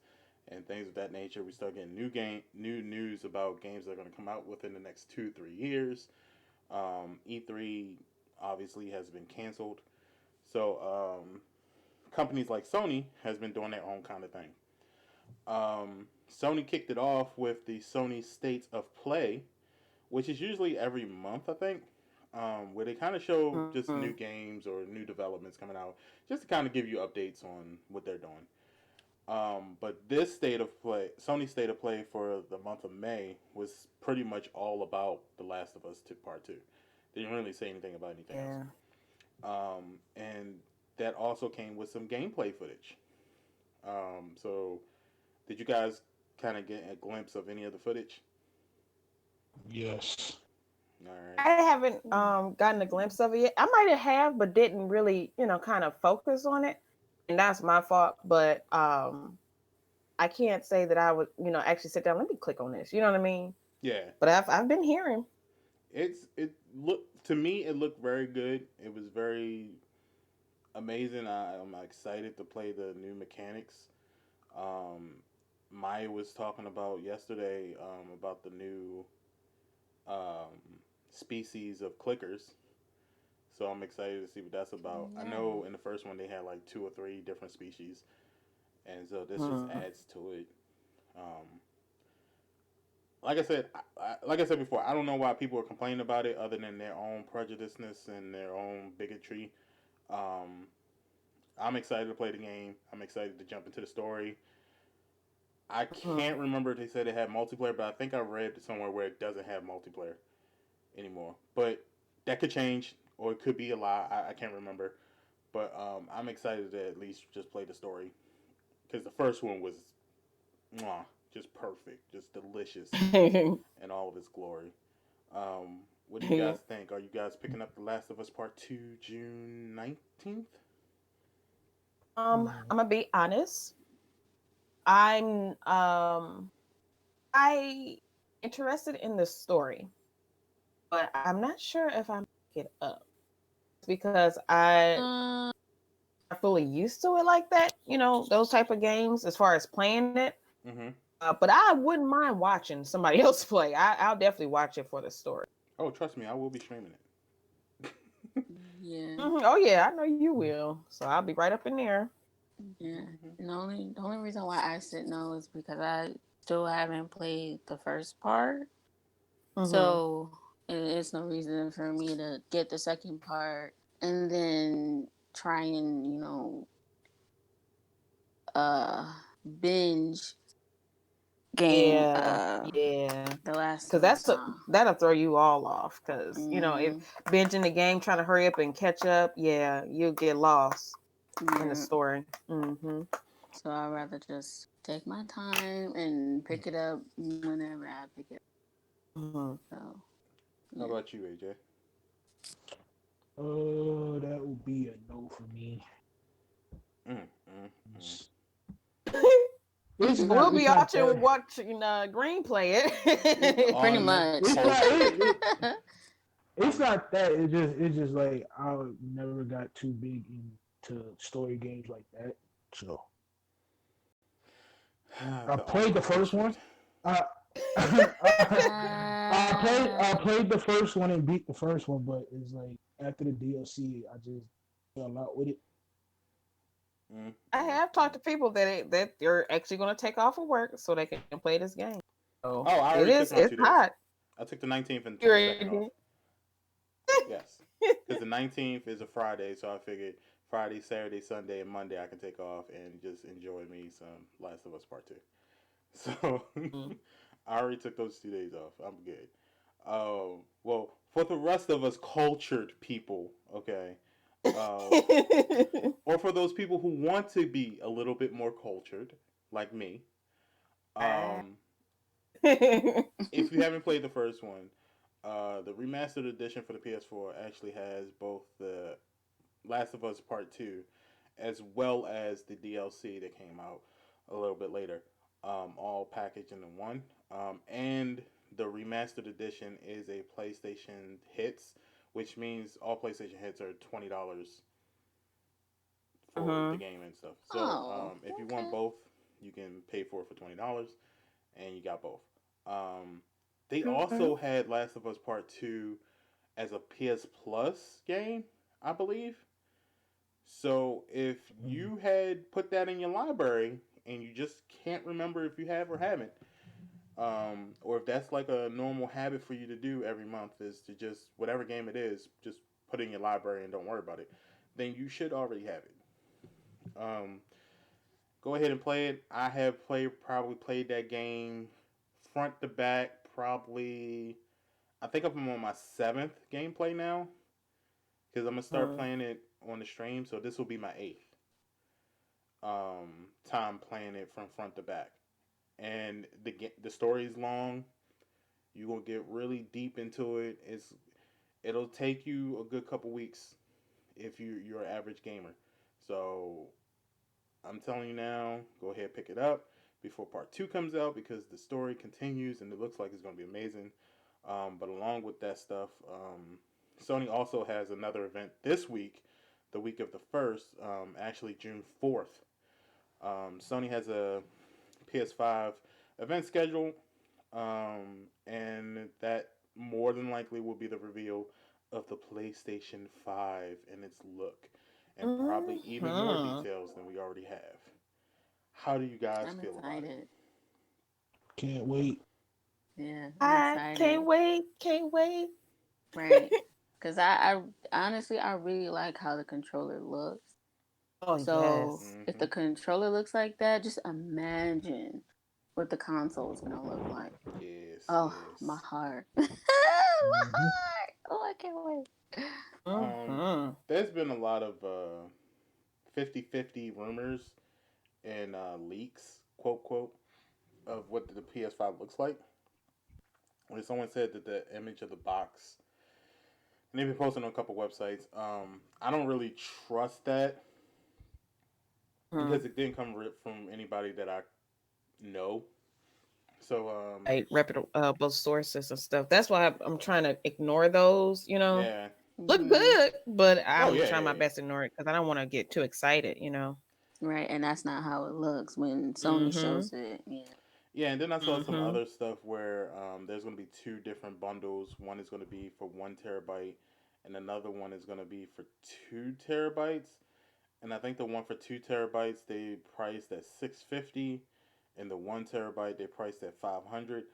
Speaker 1: and things of that nature. We start getting new news about games that are going to come out within the next 2 3 years. E3 obviously has been canceled, so companies like Sony has been doing their own kind of thing. Sony kicked it off with the Sony State of Play, which is usually every month, I think, where they kind of show just
Speaker 2: Mhm.
Speaker 1: new games or new developments coming out, just to kind of give you updates on what they're doing. But this State of Play, Sony State of Play for the month of May, was pretty much all about The Last of Us Part 2. They didn't really say anything about anything else.
Speaker 2: Yeah.
Speaker 1: And that also came with some gameplay footage. So, did you guys kind of get a glimpse of any of the footage?
Speaker 3: Yes.
Speaker 1: All right.
Speaker 2: I haven't gotten a glimpse of it yet. I might have, but didn't really, kind of focus on it. And that's my fault. But I can't say that I would, actually sit down. Let me click on this. You know what I mean?
Speaker 1: Yeah,
Speaker 2: But I've been hearing.
Speaker 1: it looked to me it looked very good. It was very amazing. I'm excited to play the new mechanics. Um, Maya was talking about yesterday about the new um, species of clickers. So I'm excited to see what that's about. I
Speaker 4: Yeah.
Speaker 1: know in the first one they had like 2 or 3 different species, and so this just
Speaker 2: Hmm.
Speaker 1: adds to it. Um, like I said before, I don't know why people are complaining about it, other than their own prejudiceness and their own bigotry. Um, I'm excited to play the game. I'm excited to jump into the story. I
Speaker 2: Hmm.
Speaker 1: can't remember if they said it had multiplayer, but I think I read somewhere where it doesn't have multiplayer anymore. But that could change, or it could be a lie. I can't remember. But I'm excited to at least just play the story because the first one was mwah, just perfect, just delicious in all of its glory. What do you guys think? Are you guys picking up The Last of Us Part 2 June 19th?
Speaker 2: I'm gonna be honest. I'm I interested in the story, but I'm not sure if I'm pick it up because
Speaker 4: Uh,
Speaker 2: I'm fully used to it like that. Those type of games as far as playing it.
Speaker 1: Mm-hmm.
Speaker 2: But I wouldn't mind watching somebody else play. I'll definitely watch it for the story.
Speaker 1: Oh, trust me, I will be streaming it.
Speaker 4: yeah.
Speaker 2: Oh yeah, I know you will. So I'll be right up in there.
Speaker 4: Yeah.
Speaker 1: Mm-hmm.
Speaker 4: And the only reason why I said no is because I still haven't played the first part.
Speaker 2: Hmm.
Speaker 4: So it's no reason for me to get the second part and then try and, uh binge game
Speaker 2: Yeah, yeah.
Speaker 4: The Last
Speaker 2: Because
Speaker 4: of Us.
Speaker 2: that'll throw you all off. Because if
Speaker 4: Mm-hmm.
Speaker 2: binging the game, trying to hurry up and catch up, yeah, you'll get lost in the
Speaker 4: Yeah.
Speaker 2: story. Hmm.
Speaker 4: So I'd rather just take my time and pick it up whenever I pick it
Speaker 2: Hmm.
Speaker 4: up. So
Speaker 1: How
Speaker 4: yeah.
Speaker 1: about you, AJ?
Speaker 3: That would be a no for me.
Speaker 1: Mm, mm, mm.
Speaker 3: It's, it's
Speaker 2: We'll
Speaker 3: not. It's
Speaker 2: be
Speaker 3: not
Speaker 2: watching
Speaker 3: that.
Speaker 2: Green play
Speaker 3: It,
Speaker 2: it.
Speaker 4: Pretty
Speaker 1: On the
Speaker 4: much.
Speaker 3: it's not.
Speaker 1: poster.
Speaker 3: It's not that. It's just like I never got too big into story games like that. So I
Speaker 1: The
Speaker 3: played the first
Speaker 1: uncultured.
Speaker 3: one. I I
Speaker 4: uh,
Speaker 3: played the first one and beat the first one, but it's like after the DLC, I just fell out with it.
Speaker 1: Mm,
Speaker 2: I
Speaker 1: mm,
Speaker 2: have talked
Speaker 1: mm.
Speaker 2: to people that they're actually going to take off of work so they can play this game. So
Speaker 1: Oh, I already took
Speaker 2: it's
Speaker 1: my 2 days.
Speaker 2: hot.
Speaker 1: I took the 19th and
Speaker 2: You already
Speaker 1: 22nd off. Yes, because the 19th is a Friday, so I figured Friday, Saturday, Sunday, and Monday I can take off and just enjoy me some Last of Us Part 2. So I already took those 2 days off. I'm good. Well, for the rest of us cultured people, okay, uh, or for those people who want to be a little bit more cultured, like me, Um, if you haven't played the first one, the remastered edition for the PS4 actually has both the Last of Us Part 2 as well as the DLC that came out a little bit later, all packaged into one. And the remastered edition is a PlayStation Hits, which means all PlayStation Hits are $20 for the
Speaker 2: Mhm.
Speaker 1: game and stuff. So
Speaker 4: Oh,
Speaker 1: if you want
Speaker 4: okay.
Speaker 1: both, you can pay for it for $20, and you got both. Um, they
Speaker 2: Okay.
Speaker 1: also had Last of Us Part 2 as a PS Plus game, I believe. So if
Speaker 3: Mm.
Speaker 1: you had put that in your library and you just can't remember if you have or haven't, or if that's like a normal habit for you to do every month is to just whatever game it is, just put it in your library and don't worry about it, then you should already have it. Um, go ahead and play it. I have probably played that game front to back. Probably, I think I'm on my seventh gameplay now because I'm gonna start
Speaker 2: Mhm.
Speaker 1: playing it on the stream. So this will be my eighth time playing it from front to back. And the story is long. You will get really deep into it. It'll take you a good couple weeks if you're an average gamer. So I'm telling you now, go ahead pick it up before part two comes out because the story continues and it looks like it's going to be amazing. But along with that stuff, Sony also has another event this week, the week of the first, actually June 4th. Sony has a PS5 event schedule, and that more than likely will be the reveal of the PlayStation 5 and its look, and probably even more
Speaker 2: Mhm.
Speaker 1: details than we already have. How do you guys
Speaker 4: I'm
Speaker 1: feel about it?
Speaker 4: excited.
Speaker 3: Can't wait.
Speaker 4: Yeah, I'm
Speaker 2: I can't
Speaker 4: excited.
Speaker 2: wait. Can't wait.
Speaker 4: Right. Because I honestly, I really like how the controller looks.
Speaker 2: Oh
Speaker 4: So
Speaker 2: yes.
Speaker 4: if
Speaker 1: Mm-hmm.
Speaker 4: the controller looks like that, just imagine what the console is going to look like.
Speaker 1: Yes,
Speaker 4: Oh, my
Speaker 1: yes.
Speaker 4: heart. My
Speaker 3: Hmm.
Speaker 4: heart. Oh, I can't wait.
Speaker 1: Um,
Speaker 2: Mhm.
Speaker 1: there's been a lot of 50-50 rumors and leaks, quote, quote, of what the PS5 looks like. When someone said that the image of the box, and they've been posting on a couple websites, I don't really trust that
Speaker 2: Mhm.
Speaker 1: because it didn't come from anybody that I know. So,
Speaker 2: Like reputable sources and stuff. That's why I'm trying to ignore those.
Speaker 1: yeah.
Speaker 2: Look
Speaker 4: Hmm.
Speaker 2: good, but
Speaker 1: Oh,
Speaker 2: I'm
Speaker 1: yeah,
Speaker 2: trying
Speaker 1: yeah,
Speaker 2: my
Speaker 1: yeah.
Speaker 2: best to ignore it because I don't want to get too excited.
Speaker 4: Right. And that's not how it looks when Sony
Speaker 2: Mhm.
Speaker 4: shows it. Yeah.
Speaker 1: Yeah, and then I saw some
Speaker 2: Mhm.
Speaker 1: other stuff where there's going to be two different bundles. One is going to be for 1 terabyte, and another one is going to be for 2 terabytes. And I think the one for 2 terabytes they priced at 650, and the 1 terabyte they priced at 500.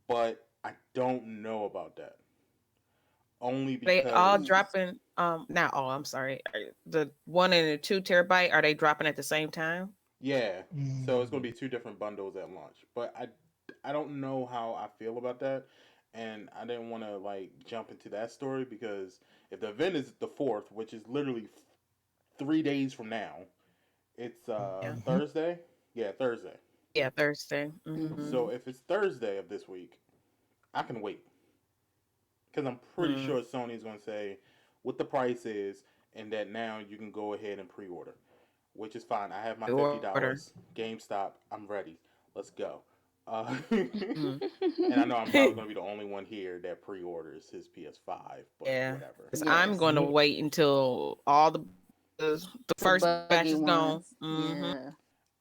Speaker 1: But I don't know about that only
Speaker 2: They all
Speaker 1: because
Speaker 4: Mm.
Speaker 2: dropping. Not all. I'm sorry. The 1 and the 2 terabyte are they dropping at the same time?
Speaker 1: yeah, so it's going to
Speaker 3: Mm.
Speaker 1: be two different bundles at launch. But I don't know how I feel about that, and I didn't want to like jump into that story because if the event is the 4th, which is literally 3 days from now, it's
Speaker 2: Yeah.
Speaker 3: Mhm.
Speaker 1: Thursday. Yeah, Thursday.
Speaker 2: Yeah. Thursday.
Speaker 1: So
Speaker 4: Hmm.
Speaker 1: if it's Thursday of this week, I can wait because I'm pretty
Speaker 2: Mm-hmm.
Speaker 1: sure Sony's going to say what the price is, and that now you can go ahead and pre-order, which is fine. I have my
Speaker 2: Order.
Speaker 1: $50. GameStop, I'm ready. Let's go.
Speaker 2: Mm-hmm.
Speaker 1: And I know I'm probably going to be the only one here that pre-orders his PS5, but
Speaker 2: Yeah.
Speaker 1: whatever.
Speaker 2: Because I'm
Speaker 4: Yes.
Speaker 2: going to
Speaker 3: Yeah.
Speaker 2: wait until all the
Speaker 4: The
Speaker 2: first batch
Speaker 4: buggy
Speaker 2: is gone.
Speaker 4: ones.
Speaker 2: Mm-hmm.
Speaker 4: Yeah.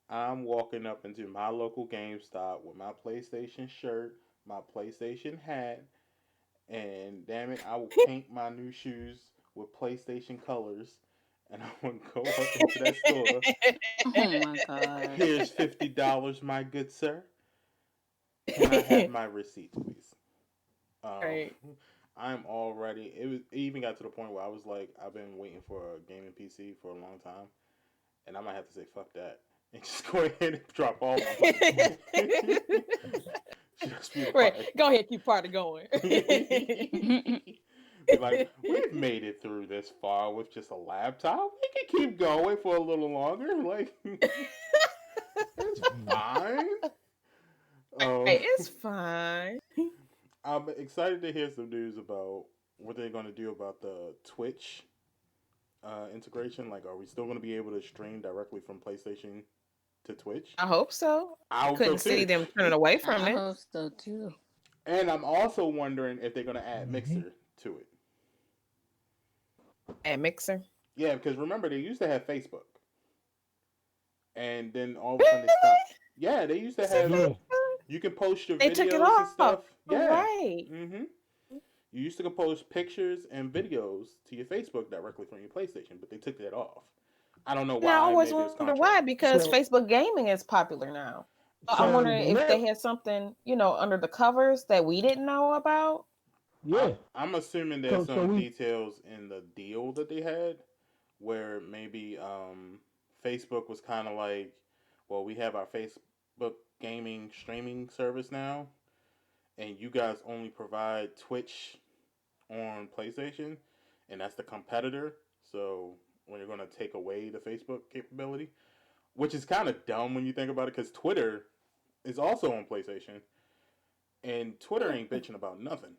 Speaker 1: I'm walking up into my local GameStop with my PlayStation shirt, my PlayStation hat, and damn it, I will paint my new shoes with PlayStation colors, and I will go up into that store.
Speaker 4: Oh my gosh.
Speaker 1: Here's $50, my good sir. Can I have my receipt, please? Um,
Speaker 2: Right.
Speaker 1: I'm already. It even got to the point where I was like, I've been waiting for a gaming PC for a long time, and I might have to say fuck that and just go ahead and drop all my money. Just be
Speaker 2: Right.
Speaker 1: like,
Speaker 2: Go ahead, keep party going.
Speaker 1: be like, we've made it through this far with just a laptop. We can keep going for a little longer. Like, it's
Speaker 3: Mm.
Speaker 1: fine.
Speaker 2: Hey, it's fine.
Speaker 1: I'm excited to hear some news about what they're going to do about the Twitch integration. Like, are we still going to be able to stream directly from PlayStation to Twitch?
Speaker 2: I hope so.
Speaker 1: I hope so
Speaker 2: Couldn't see
Speaker 1: too.
Speaker 2: them turning away from
Speaker 4: I
Speaker 2: it.
Speaker 4: hope so too.
Speaker 1: And I'm also wondering if they're going to add
Speaker 3: Mm-hmm.
Speaker 1: Mixer to it.
Speaker 2: And Mixer.
Speaker 1: Yeah, because remember, they used to have Facebook. And then all of a sudden they stopped.
Speaker 2: Really?
Speaker 1: Yeah, they used to
Speaker 2: See
Speaker 1: have.
Speaker 3: Yeah.
Speaker 2: Facebook?
Speaker 1: You can post your
Speaker 2: They took it
Speaker 1: videos and
Speaker 2: off.
Speaker 1: stuff. Yeah.
Speaker 2: Right.
Speaker 1: Mm-hmm. You used to post pictures and videos to your Facebook directly from your PlayStation, but they took that off. I don't know
Speaker 2: And I
Speaker 1: why.
Speaker 2: always
Speaker 1: Maybe it's
Speaker 2: wonder why,
Speaker 1: contract.
Speaker 2: because
Speaker 3: So
Speaker 2: Facebook gaming is popular now. So I'm
Speaker 3: so
Speaker 1: Um,
Speaker 2: wondering
Speaker 3: the
Speaker 2: if they
Speaker 3: left,
Speaker 2: had something, under the covers that we didn't know about.
Speaker 3: yeah.
Speaker 1: I'm assuming there's
Speaker 3: So
Speaker 1: some
Speaker 3: we
Speaker 1: details in the deal that they had where maybe Facebook was kind of like, well, we have our Facebook gaming streaming service now, and you guys only provide Twitch on PlayStation, and that's the competitor. So when you're going to take away the Facebook capability, which is kind of dumb when you think about it, because Twitter is also on PlayStation, and Twitter
Speaker 2: Yeah,
Speaker 1: ain't bitching about nothing.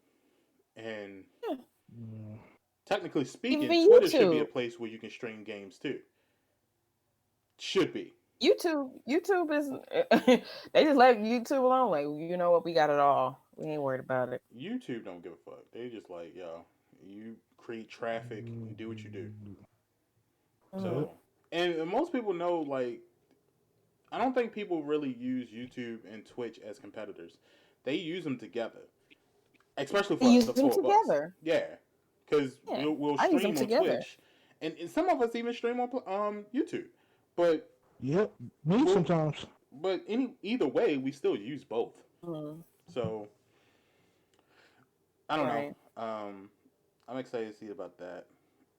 Speaker 1: And
Speaker 2: yeah.
Speaker 3: mm,
Speaker 1: technically
Speaker 2: Even
Speaker 1: speaking, Twitter should be a
Speaker 2: YouTube.
Speaker 1: place where you can stream games too. Should be.
Speaker 2: YouTube is they just let YouTube alone. Like, you know what, we got it all. We ain't worried about it.
Speaker 1: YouTube don't give a fuck. They just like, yo, you create traffic and do what you do.
Speaker 2: Mm.
Speaker 3: yep.
Speaker 1: So, and most people know, like, I don't think people really use YouTube and Twitch as competitors. They use them together, especially
Speaker 2: They
Speaker 1: for
Speaker 2: use
Speaker 1: the
Speaker 2: them
Speaker 1: 4 bucks.
Speaker 2: together.
Speaker 1: Yeah, because
Speaker 2: Yeah,
Speaker 1: we'll
Speaker 2: I use them
Speaker 1: stream on
Speaker 2: together.
Speaker 1: Twitch, and some of us even stream on YouTube. But
Speaker 3: Yep. Me
Speaker 1: we'll,
Speaker 3: sometimes.
Speaker 1: but either way, we still use both.
Speaker 2: Mm.
Speaker 1: So I don't know.
Speaker 2: Right.
Speaker 1: I'm excited to see about that,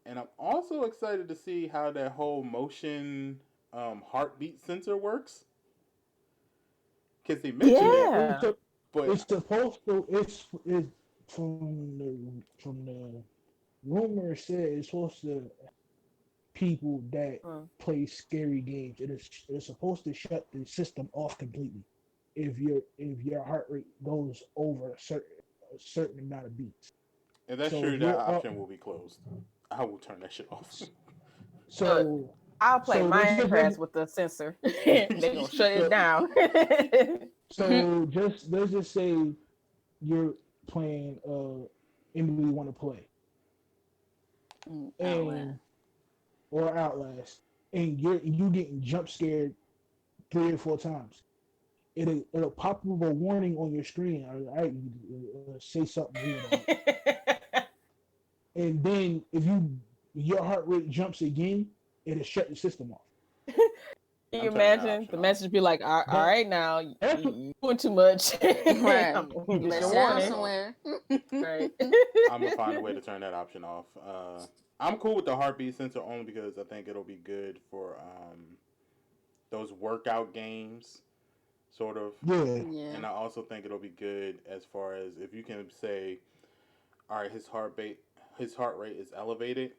Speaker 1: and I'm also excited to see how that whole motion heartbeat sensor works because they mentioned it,
Speaker 3: Yeah.
Speaker 2: Yeah.
Speaker 1: but
Speaker 3: It's supposed to. It's from the rumor said it's supposed to people that
Speaker 2: Mm.
Speaker 3: play scary games. It's supposed to shut the system off completely if your heart rate goes over a certain amount of beats.
Speaker 1: if that's
Speaker 3: So
Speaker 1: true,
Speaker 3: if
Speaker 1: that
Speaker 3: you're
Speaker 1: option will be closed. I will turn that shit off.
Speaker 2: Look,
Speaker 3: so
Speaker 2: I'll play
Speaker 3: so let's just
Speaker 2: Minecraft with the sensor. They gonna shut it
Speaker 3: so,
Speaker 2: down.
Speaker 3: so just let's just say you're playing Emily Want to Play
Speaker 4: Outlast.
Speaker 3: and or Outlast and you getting jump scared 3 or 4 times. It'll pop up a warning on your screen. All right, say something weird on it, and then if your heart rate jumps again, it'll shut the system off.
Speaker 2: Can
Speaker 1: I'm
Speaker 2: you
Speaker 1: turning that
Speaker 2: imagine
Speaker 1: option
Speaker 2: the
Speaker 1: off.
Speaker 2: message be like, all
Speaker 3: That
Speaker 2: right, now
Speaker 3: that's what,
Speaker 2: you doing too much.
Speaker 4: Right.
Speaker 2: Just
Speaker 4: Let's
Speaker 2: your
Speaker 1: I'll turn
Speaker 4: down
Speaker 1: that
Speaker 2: warning.
Speaker 1: off.
Speaker 4: somewhere.
Speaker 2: Right.
Speaker 1: I'm gonna find a way to turn that option off. I'm cool with the heartbeat sensor only because I think it'll be good for those workout games, sort of.
Speaker 3: yeah.
Speaker 4: Yeah.
Speaker 1: And I also think it'll be good as far as if you can say, all right, his heart rate is elevated.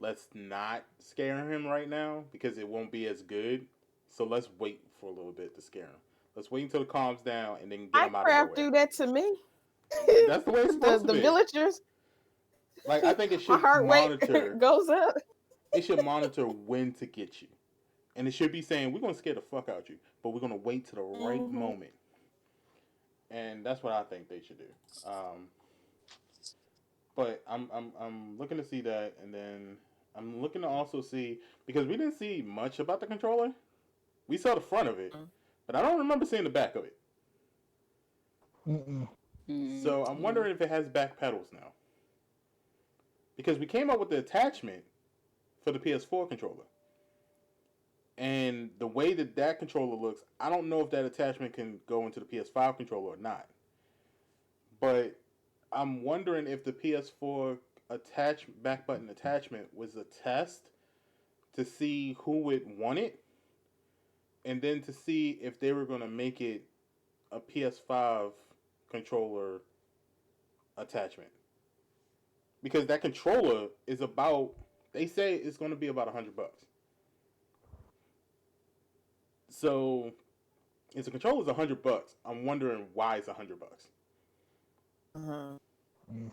Speaker 1: Let's not scare him right now because it won't be as good. So let's wait for a little bit to scare him. Let's wait until it calms down and then get him out of
Speaker 2: Minecraft
Speaker 1: nowhere.
Speaker 2: do that to me.
Speaker 1: That's the way it's supposed to
Speaker 2: The
Speaker 1: be.
Speaker 2: villagers,
Speaker 1: Like I think it
Speaker 2: my
Speaker 1: should
Speaker 2: heart rate
Speaker 1: monitor.
Speaker 2: goes up.
Speaker 1: It should monitor when to get you, and it should be saying we're gonna scare the fuck out you, but we're gonna wait to the right
Speaker 2: Hmm.
Speaker 1: moment. And that's what I think they should do. But I'm looking to see that, and then I'm looking to also see because we didn't see much about the controller. We saw the front of it, but I don't remember seeing the back of it.
Speaker 3: Mm-mm.
Speaker 1: So I'm
Speaker 4: Mm-hmm.
Speaker 1: wondering if it has back pedals now because we came up with the attachment for the PS4 controller. And the way that controller looks, I don't know if that attachment can go into the PS5 controller or not. But I'm wondering if the PS4 back button attachment was a test to see who would want it, and then to see if they were going to make it a PS5 controller attachment. Because that controller is about, they say it's going to be about $100. So If the controller's $100, I'm wondering why it's $100.
Speaker 2: Mm-hmm.
Speaker 3: Mm.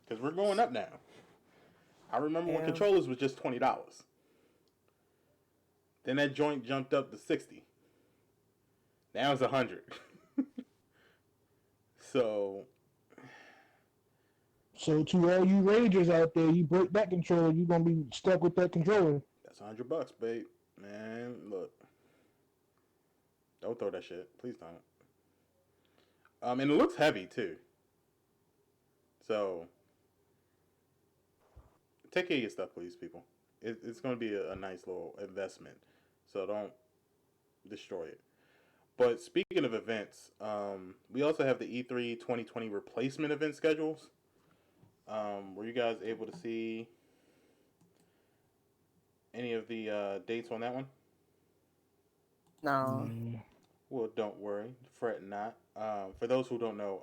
Speaker 1: Because we're going up now. I remember when
Speaker 2: Yeah.
Speaker 1: controllers was just $20. Then that joint jumped up to 60. Now it's 100. So
Speaker 3: So to all you ragers out there, you break that controller, you're gonna be stuck with that controller.
Speaker 1: that's $100, babe. Man, look, don't throw that shit. Please don't. And it looks heavy too. So take care of your stuff, please, people. It's going to be a nice little investment. So don't destroy it. But speaking of events, we also have the E3 2020 replacement event schedules. Were you guys able to see any of the dates on that one?
Speaker 2: No.
Speaker 3: Mm.
Speaker 1: Well, don't worry, fret not. For those who don't know,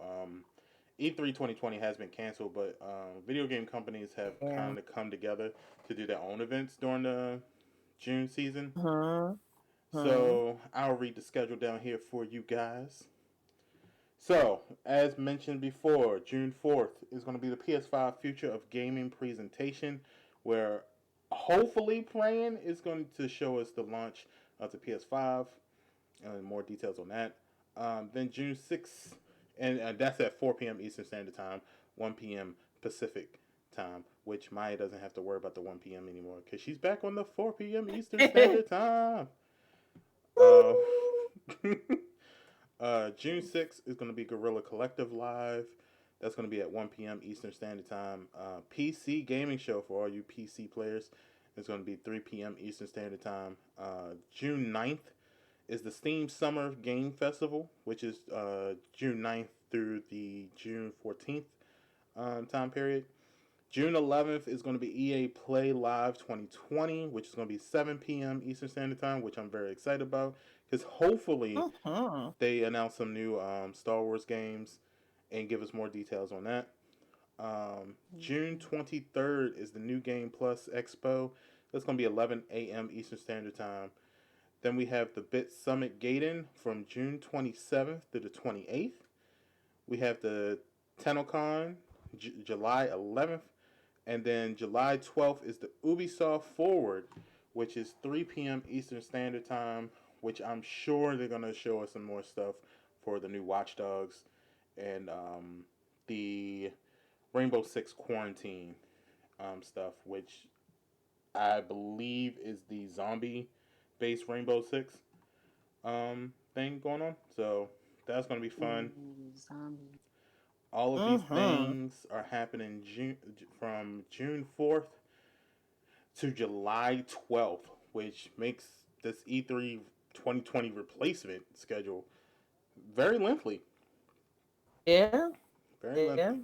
Speaker 1: E3 2020 has been canceled, but video game companies have
Speaker 2: Yeah.
Speaker 1: kind of come together to do their own events during the June season.
Speaker 2: Mm-hmm.
Speaker 1: So I'll read the schedule down here for you guys. So, as mentioned before, June 4th is going to be the PS5 Future of Gaming presentation, where hopefully praying is going to show us the launch of the PS5 and more details on that. Then June 6th, and that's at 4 p.m. Eastern Standard Time, 1 p.m. Pacific Time, which Maya doesn't have to worry about the 1 p.m. anymore because she's back on the 4 p.m. Eastern Standard Time. Uh, June 6th is going to be Gorilla Collective Live. That's going to be at 1 p.m. Eastern Standard Time. PC Gaming Show for all you PC players is going to be 3 p.m. Eastern Standard Time. June 9th is the Steam Summer Game Festival, which is June 9th through the June 14th time period. June 11th is going to be EA Play Live 2020, which is going to be 7 p.m. Eastern Standard Time, which I'm very excited about because hopefully
Speaker 2: Mm-hmm.
Speaker 1: they announce some new Star Wars games and give us more details on that. June 23rd is the New Game Plus Expo. That's going to be 11 a.m. Eastern Standard Time. Then we have the Bit Summit Gaiden from June 27th to the 28th. We have the TennoCon July 11th. And then July 12th is the Ubisoft Forward, which is 3 p.m. Eastern Standard Time, which I'm sure they're going to show us some more stuff for the new Watch Dogs and the Rainbow Six Quarantine stuff, which I believe is the zombie based Rainbow Six thing going on. So that's going to be fun.
Speaker 4: Zombie.
Speaker 1: All of these
Speaker 2: Mm-hmm.
Speaker 1: things are happening from June 4th to July 12th, which makes this E3 2020 replacement schedule very lengthy.
Speaker 2: Yeah.
Speaker 1: Very
Speaker 2: Yeah.
Speaker 1: lengthy.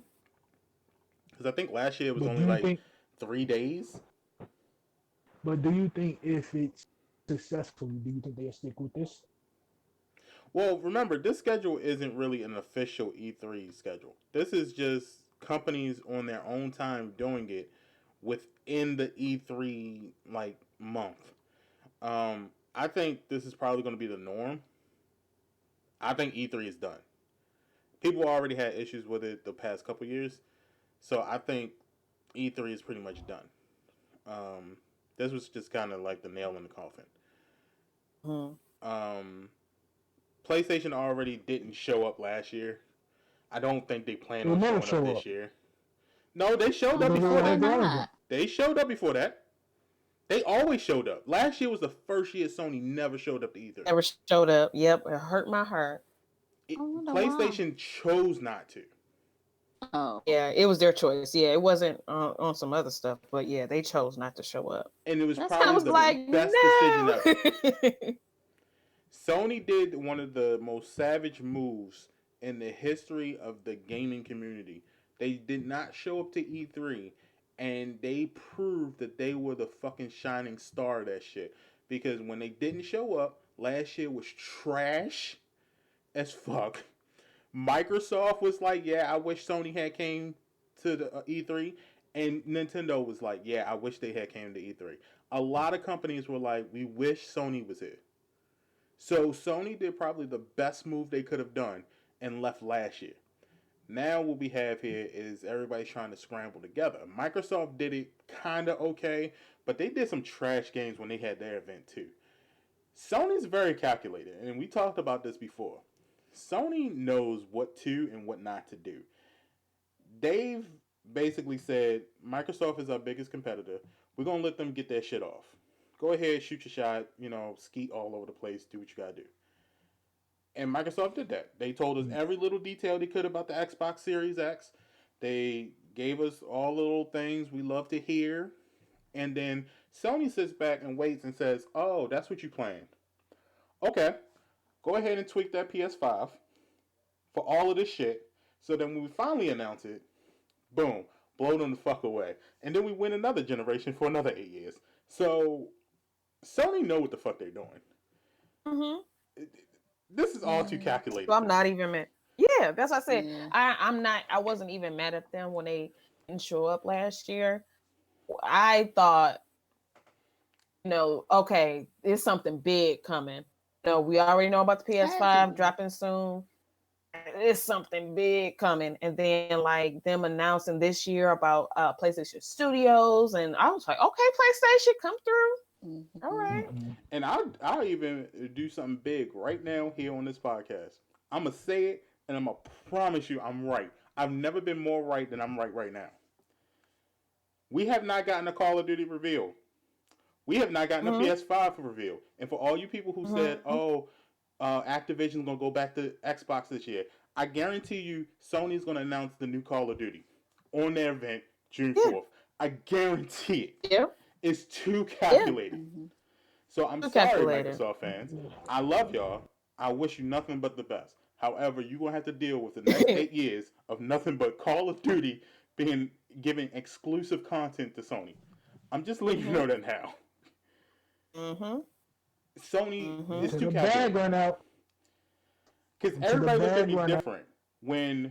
Speaker 1: Because I think last year it was
Speaker 3: But do
Speaker 1: only
Speaker 3: you
Speaker 1: like
Speaker 3: think?
Speaker 1: 3 days.
Speaker 3: But do you think if it's successful, do you think they'll stick with this?
Speaker 1: Well, remember, this schedule isn't really an official E3 schedule. This is just companies on their own time doing it within the E3 like month. I think this is probably going to be the norm. I think E3 is done. People already had issues with it the past couple years, so I think E3 is pretty much done. Um, this was just kind of like the nail in the coffin.
Speaker 2: Mm-hmm.
Speaker 1: Um, PlayStation already didn't show up last year. I don't think they plan
Speaker 3: They'll
Speaker 1: on
Speaker 3: never
Speaker 1: showing up
Speaker 3: show
Speaker 1: this
Speaker 3: up
Speaker 1: year. No, they showed up
Speaker 3: because they
Speaker 1: before
Speaker 3: don't
Speaker 4: Why
Speaker 3: have
Speaker 1: that.
Speaker 3: the engine.
Speaker 4: not?
Speaker 1: They showed up before that. They always showed up. Last year was the first year Sony never showed up to E3.
Speaker 2: Never showed up. Yep. It hurt my heart.
Speaker 1: It,
Speaker 4: I wonder why.
Speaker 1: PlayStation chose not to.
Speaker 4: Oh,
Speaker 2: Yeah, it was their choice. Yeah, it wasn't on some other stuff, but yeah, they chose not to show up.
Speaker 1: And it was
Speaker 4: that's
Speaker 2: I
Speaker 1: probably
Speaker 2: was
Speaker 1: the
Speaker 4: crazy.
Speaker 2: like,
Speaker 1: best decision
Speaker 2: no.
Speaker 1: ever. Sony did one of the most savage moves in the history of the gaming community. They did not show up to E3 and they proved that they were the fucking shining star of that shit. Because when they didn't show up, last year was trash as fuck. Microsoft was like, "Yeah, I wish Sony had came to the E3," and Nintendo was like, "Yeah, I wish they had came to E3." A lot of companies were like, "We wish Sony was here." So Sony did probably the best move they could have done and left last year. Now what we have here is everybody trying to scramble together. Microsoft did it kind of okay, but they did some trash games when they had their event too. Sony's very calculated, and we talked about this before. Sony knows what to and what not to do. They've basically said Microsoft is our biggest competitor. We're gonna let them get their shit off. Go ahead, shoot your shot. Skeet all over the place. Do what you gotta do. And Microsoft did that. They told us every little detail they could about the Xbox Series X. They gave us all the little things we love to hear. And then Sony sits back and waits and says, "Oh, that's what you planned. Okay, go ahead and tweak that PS5 for all of this shit. So then when we finally announce it, boom, blow them the fuck away. And then we win another generation for another 8 years." So Sony know what the fuck they're doing.
Speaker 2: Mm-hmm.
Speaker 1: This is all too
Speaker 4: Yeah.
Speaker 1: calculated.
Speaker 2: So I'm not even mad. Yeah, that's what I said.
Speaker 4: Yeah.
Speaker 2: I'm not. I wasn't even mad at them when they didn't show up last year. I thought, okay, there's something big coming. We already know about the PS5 dropping soon. It's something big coming, and then like them announcing this year about PlayStation Studios, and I was like, okay, PlayStation, come through.
Speaker 4: Mm-hmm.
Speaker 2: All right.
Speaker 1: And I'll even do something big right now here on this podcast. I'm gonna say it, and I'm gonna promise you I'm right. I've never been more right than I'm right now. We have not gotten a Call of Duty reveal. We have not gotten a PS5 reveal. And for all you people who said, "Oh, Activision's gonna go back to Xbox this year," I guarantee you, Sony's gonna announce the new Call of Duty on their event June 4th. I guarantee it.
Speaker 2: Yeah.
Speaker 1: It's too calculated.
Speaker 4: Mm-hmm.
Speaker 1: So I'm
Speaker 2: Too
Speaker 1: sorry,
Speaker 2: calculated.
Speaker 1: Microsoft fans. I love y'all. I wish you nothing but the best. However, you're going to have to deal with the next 8 years of nothing but Call of Duty being giving exclusive content to Sony. I'm just letting you know that now.
Speaker 2: Mm-hmm.
Speaker 1: Sony is
Speaker 3: To
Speaker 1: too
Speaker 3: the bag
Speaker 1: calculated.
Speaker 3: run out.
Speaker 1: Because
Speaker 3: To the
Speaker 1: everybody looked at
Speaker 3: bag
Speaker 1: me
Speaker 3: run out.
Speaker 1: different. When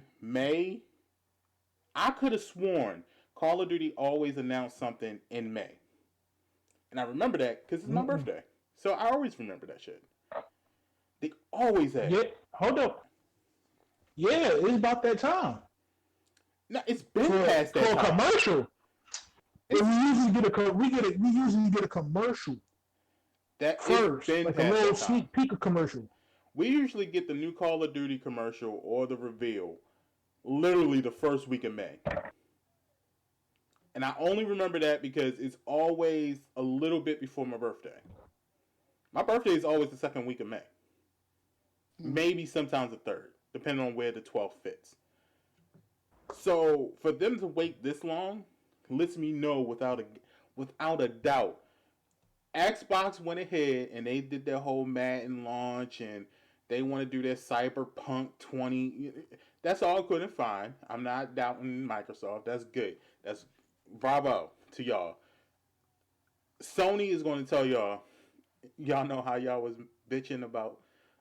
Speaker 1: I could have sworn Call of Duty always announced something in May. And I remember that because it's my birthday. So I always remember that shit. They always had.
Speaker 3: Yeah, hold up. Yeah, it's about that time.
Speaker 1: No, it's been past that
Speaker 3: for a
Speaker 1: time.
Speaker 3: commercial. We usually get a commercial
Speaker 1: That
Speaker 3: first,
Speaker 1: it's been
Speaker 3: like a
Speaker 1: past
Speaker 3: little
Speaker 1: that time.
Speaker 3: sneak peek of commercial.
Speaker 1: We usually get the new Call of Duty commercial or the reveal literally the first week of May. And I only remember that because it's always a little bit before my birthday. My birthday is always the second week of May. Maybe sometimes the third, depending on where the 12th fits. So for them to wait this long lets me know without a doubt, Xbox went ahead and they did their whole Madden launch and they want to do their Cyberpunk 20. That's all good and fine. I'm not doubting Microsoft. That's good. That's bravo to y'all. Sony is going to tell y'all know how y'all was bitching about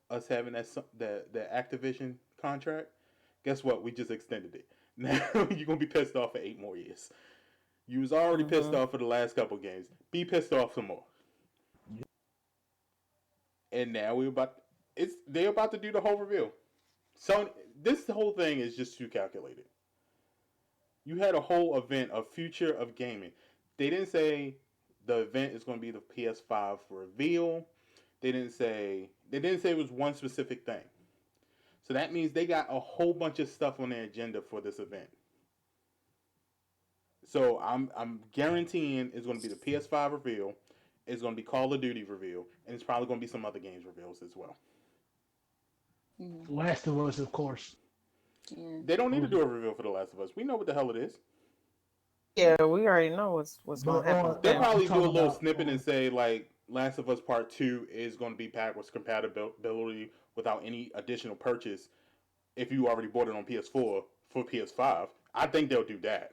Speaker 1: us having that Activision contract. Guess what? We just extended it. Now you're gonna be pissed off for 8 more years. You was already pissed off for the last couple games. Be pissed off some more. And now they're about to do the whole reveal. Sony, this whole thing is just too calculated. You had a whole event, a future of gaming. They didn't say the event is going to be the PS5 reveal. They didn't say it was one specific thing. So that means they got a whole bunch of stuff on their agenda for this event. So I'm guaranteeing it's going to be the PS5 reveal. It's going to be Call of Duty reveal, and it's probably going to be some other games reveals as well.
Speaker 3: Last of Us, of course.
Speaker 4: Yeah.
Speaker 1: They don't need to do a reveal for The Last of Us. We know what the hell it is.
Speaker 2: Yeah, we already know what's going to happen.
Speaker 1: They'll probably do a little snippet and say like Last of Us Part 2 is going to be backwards compatibility without any additional purchase if you already bought it on PS4 for PS5. I think they'll do that.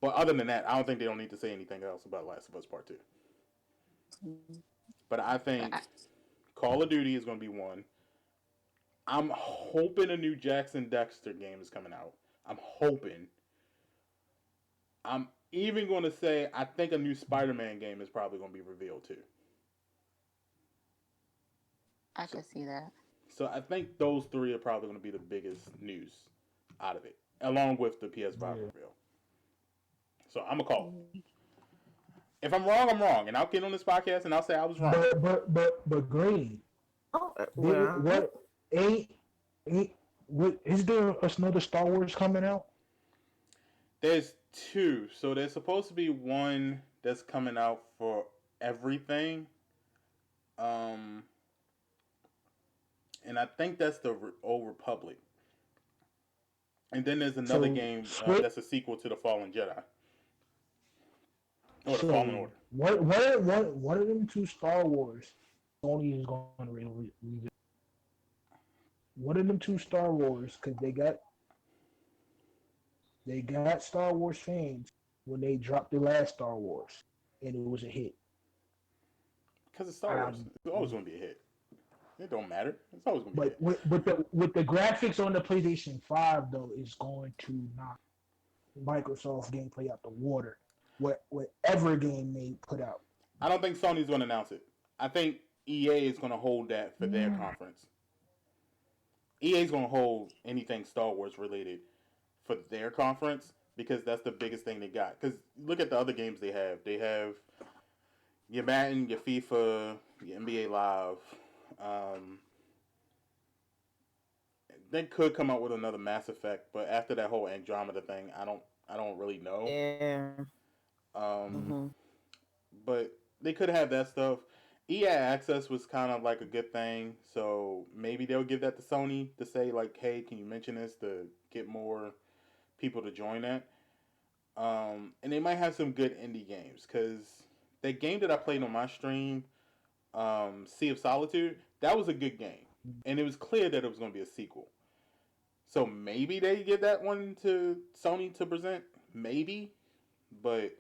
Speaker 1: But other than that, I don't think they don't need to say anything else about Last of Us Part 2. But I think Call of Duty is going to be one. I'm hoping a new Jackson Dexter game is coming out. I'm hoping. I'm even going to say I think a new Spider-Man game is probably going to be revealed too.
Speaker 4: I
Speaker 1: So,
Speaker 4: could see that.
Speaker 1: so I think those three are probably going to be the biggest news out of it, along with the PS5
Speaker 3: Yeah.
Speaker 1: reveal. So I'm a call.
Speaker 4: Mm.
Speaker 1: If I'm wrong, I'm wrong, and I'll get on this podcast and I'll say I was wrong.
Speaker 3: But Green,
Speaker 2: Oh,
Speaker 3: did
Speaker 2: well,
Speaker 3: what ain't ain't what is there another Star Wars coming out?
Speaker 1: There's two. So there's supposed to be one that's coming out for everything. Um, and I think that's the Old Republic. And then there's another
Speaker 3: So
Speaker 1: game
Speaker 3: Switch.
Speaker 1: that's a sequel to the Fallen Jedi or the Fallen
Speaker 3: So
Speaker 1: Order.
Speaker 3: one of them two Star Wars, Sony is going to revisit. One of them two Star Wars, because they got Star Wars fans when they dropped the last Star Wars, and it was a hit.
Speaker 1: Because it's Star Wars.
Speaker 3: Um,
Speaker 1: It's always going to be a hit. It don't matter. It's always going to be a
Speaker 3: but
Speaker 1: hit.
Speaker 3: with the graphics on the PlayStation 5 though, is going to knock Microsoft gameplay out the water. Whatever game they put out.
Speaker 1: I don't think Sony's going to announce it. I think EA is going to hold that for their
Speaker 3: Mm.
Speaker 1: conference. EA is going to hold anything Star Wars related for their conference because that's the biggest thing they got. Because look at the other games they have. They have your Madden, your FIFA, your NBA Live. Um, they could come out with another Mass Effect, but after that whole Andromeda thing, I don't really know.
Speaker 2: yeah.
Speaker 1: Um,
Speaker 2: Mm-hmm.
Speaker 1: but they could have that stuff. EA Access was kind of like a good thing, so maybe they'll give that to Sony to say like, "Hey, can you mention this to get more people to join that?" And they might have some good indie games because that game that I played on my stream, Sea of Solitude, that was a good game, and it was clear that it was going to be a sequel. So maybe they give that one to Sony to present, maybe, but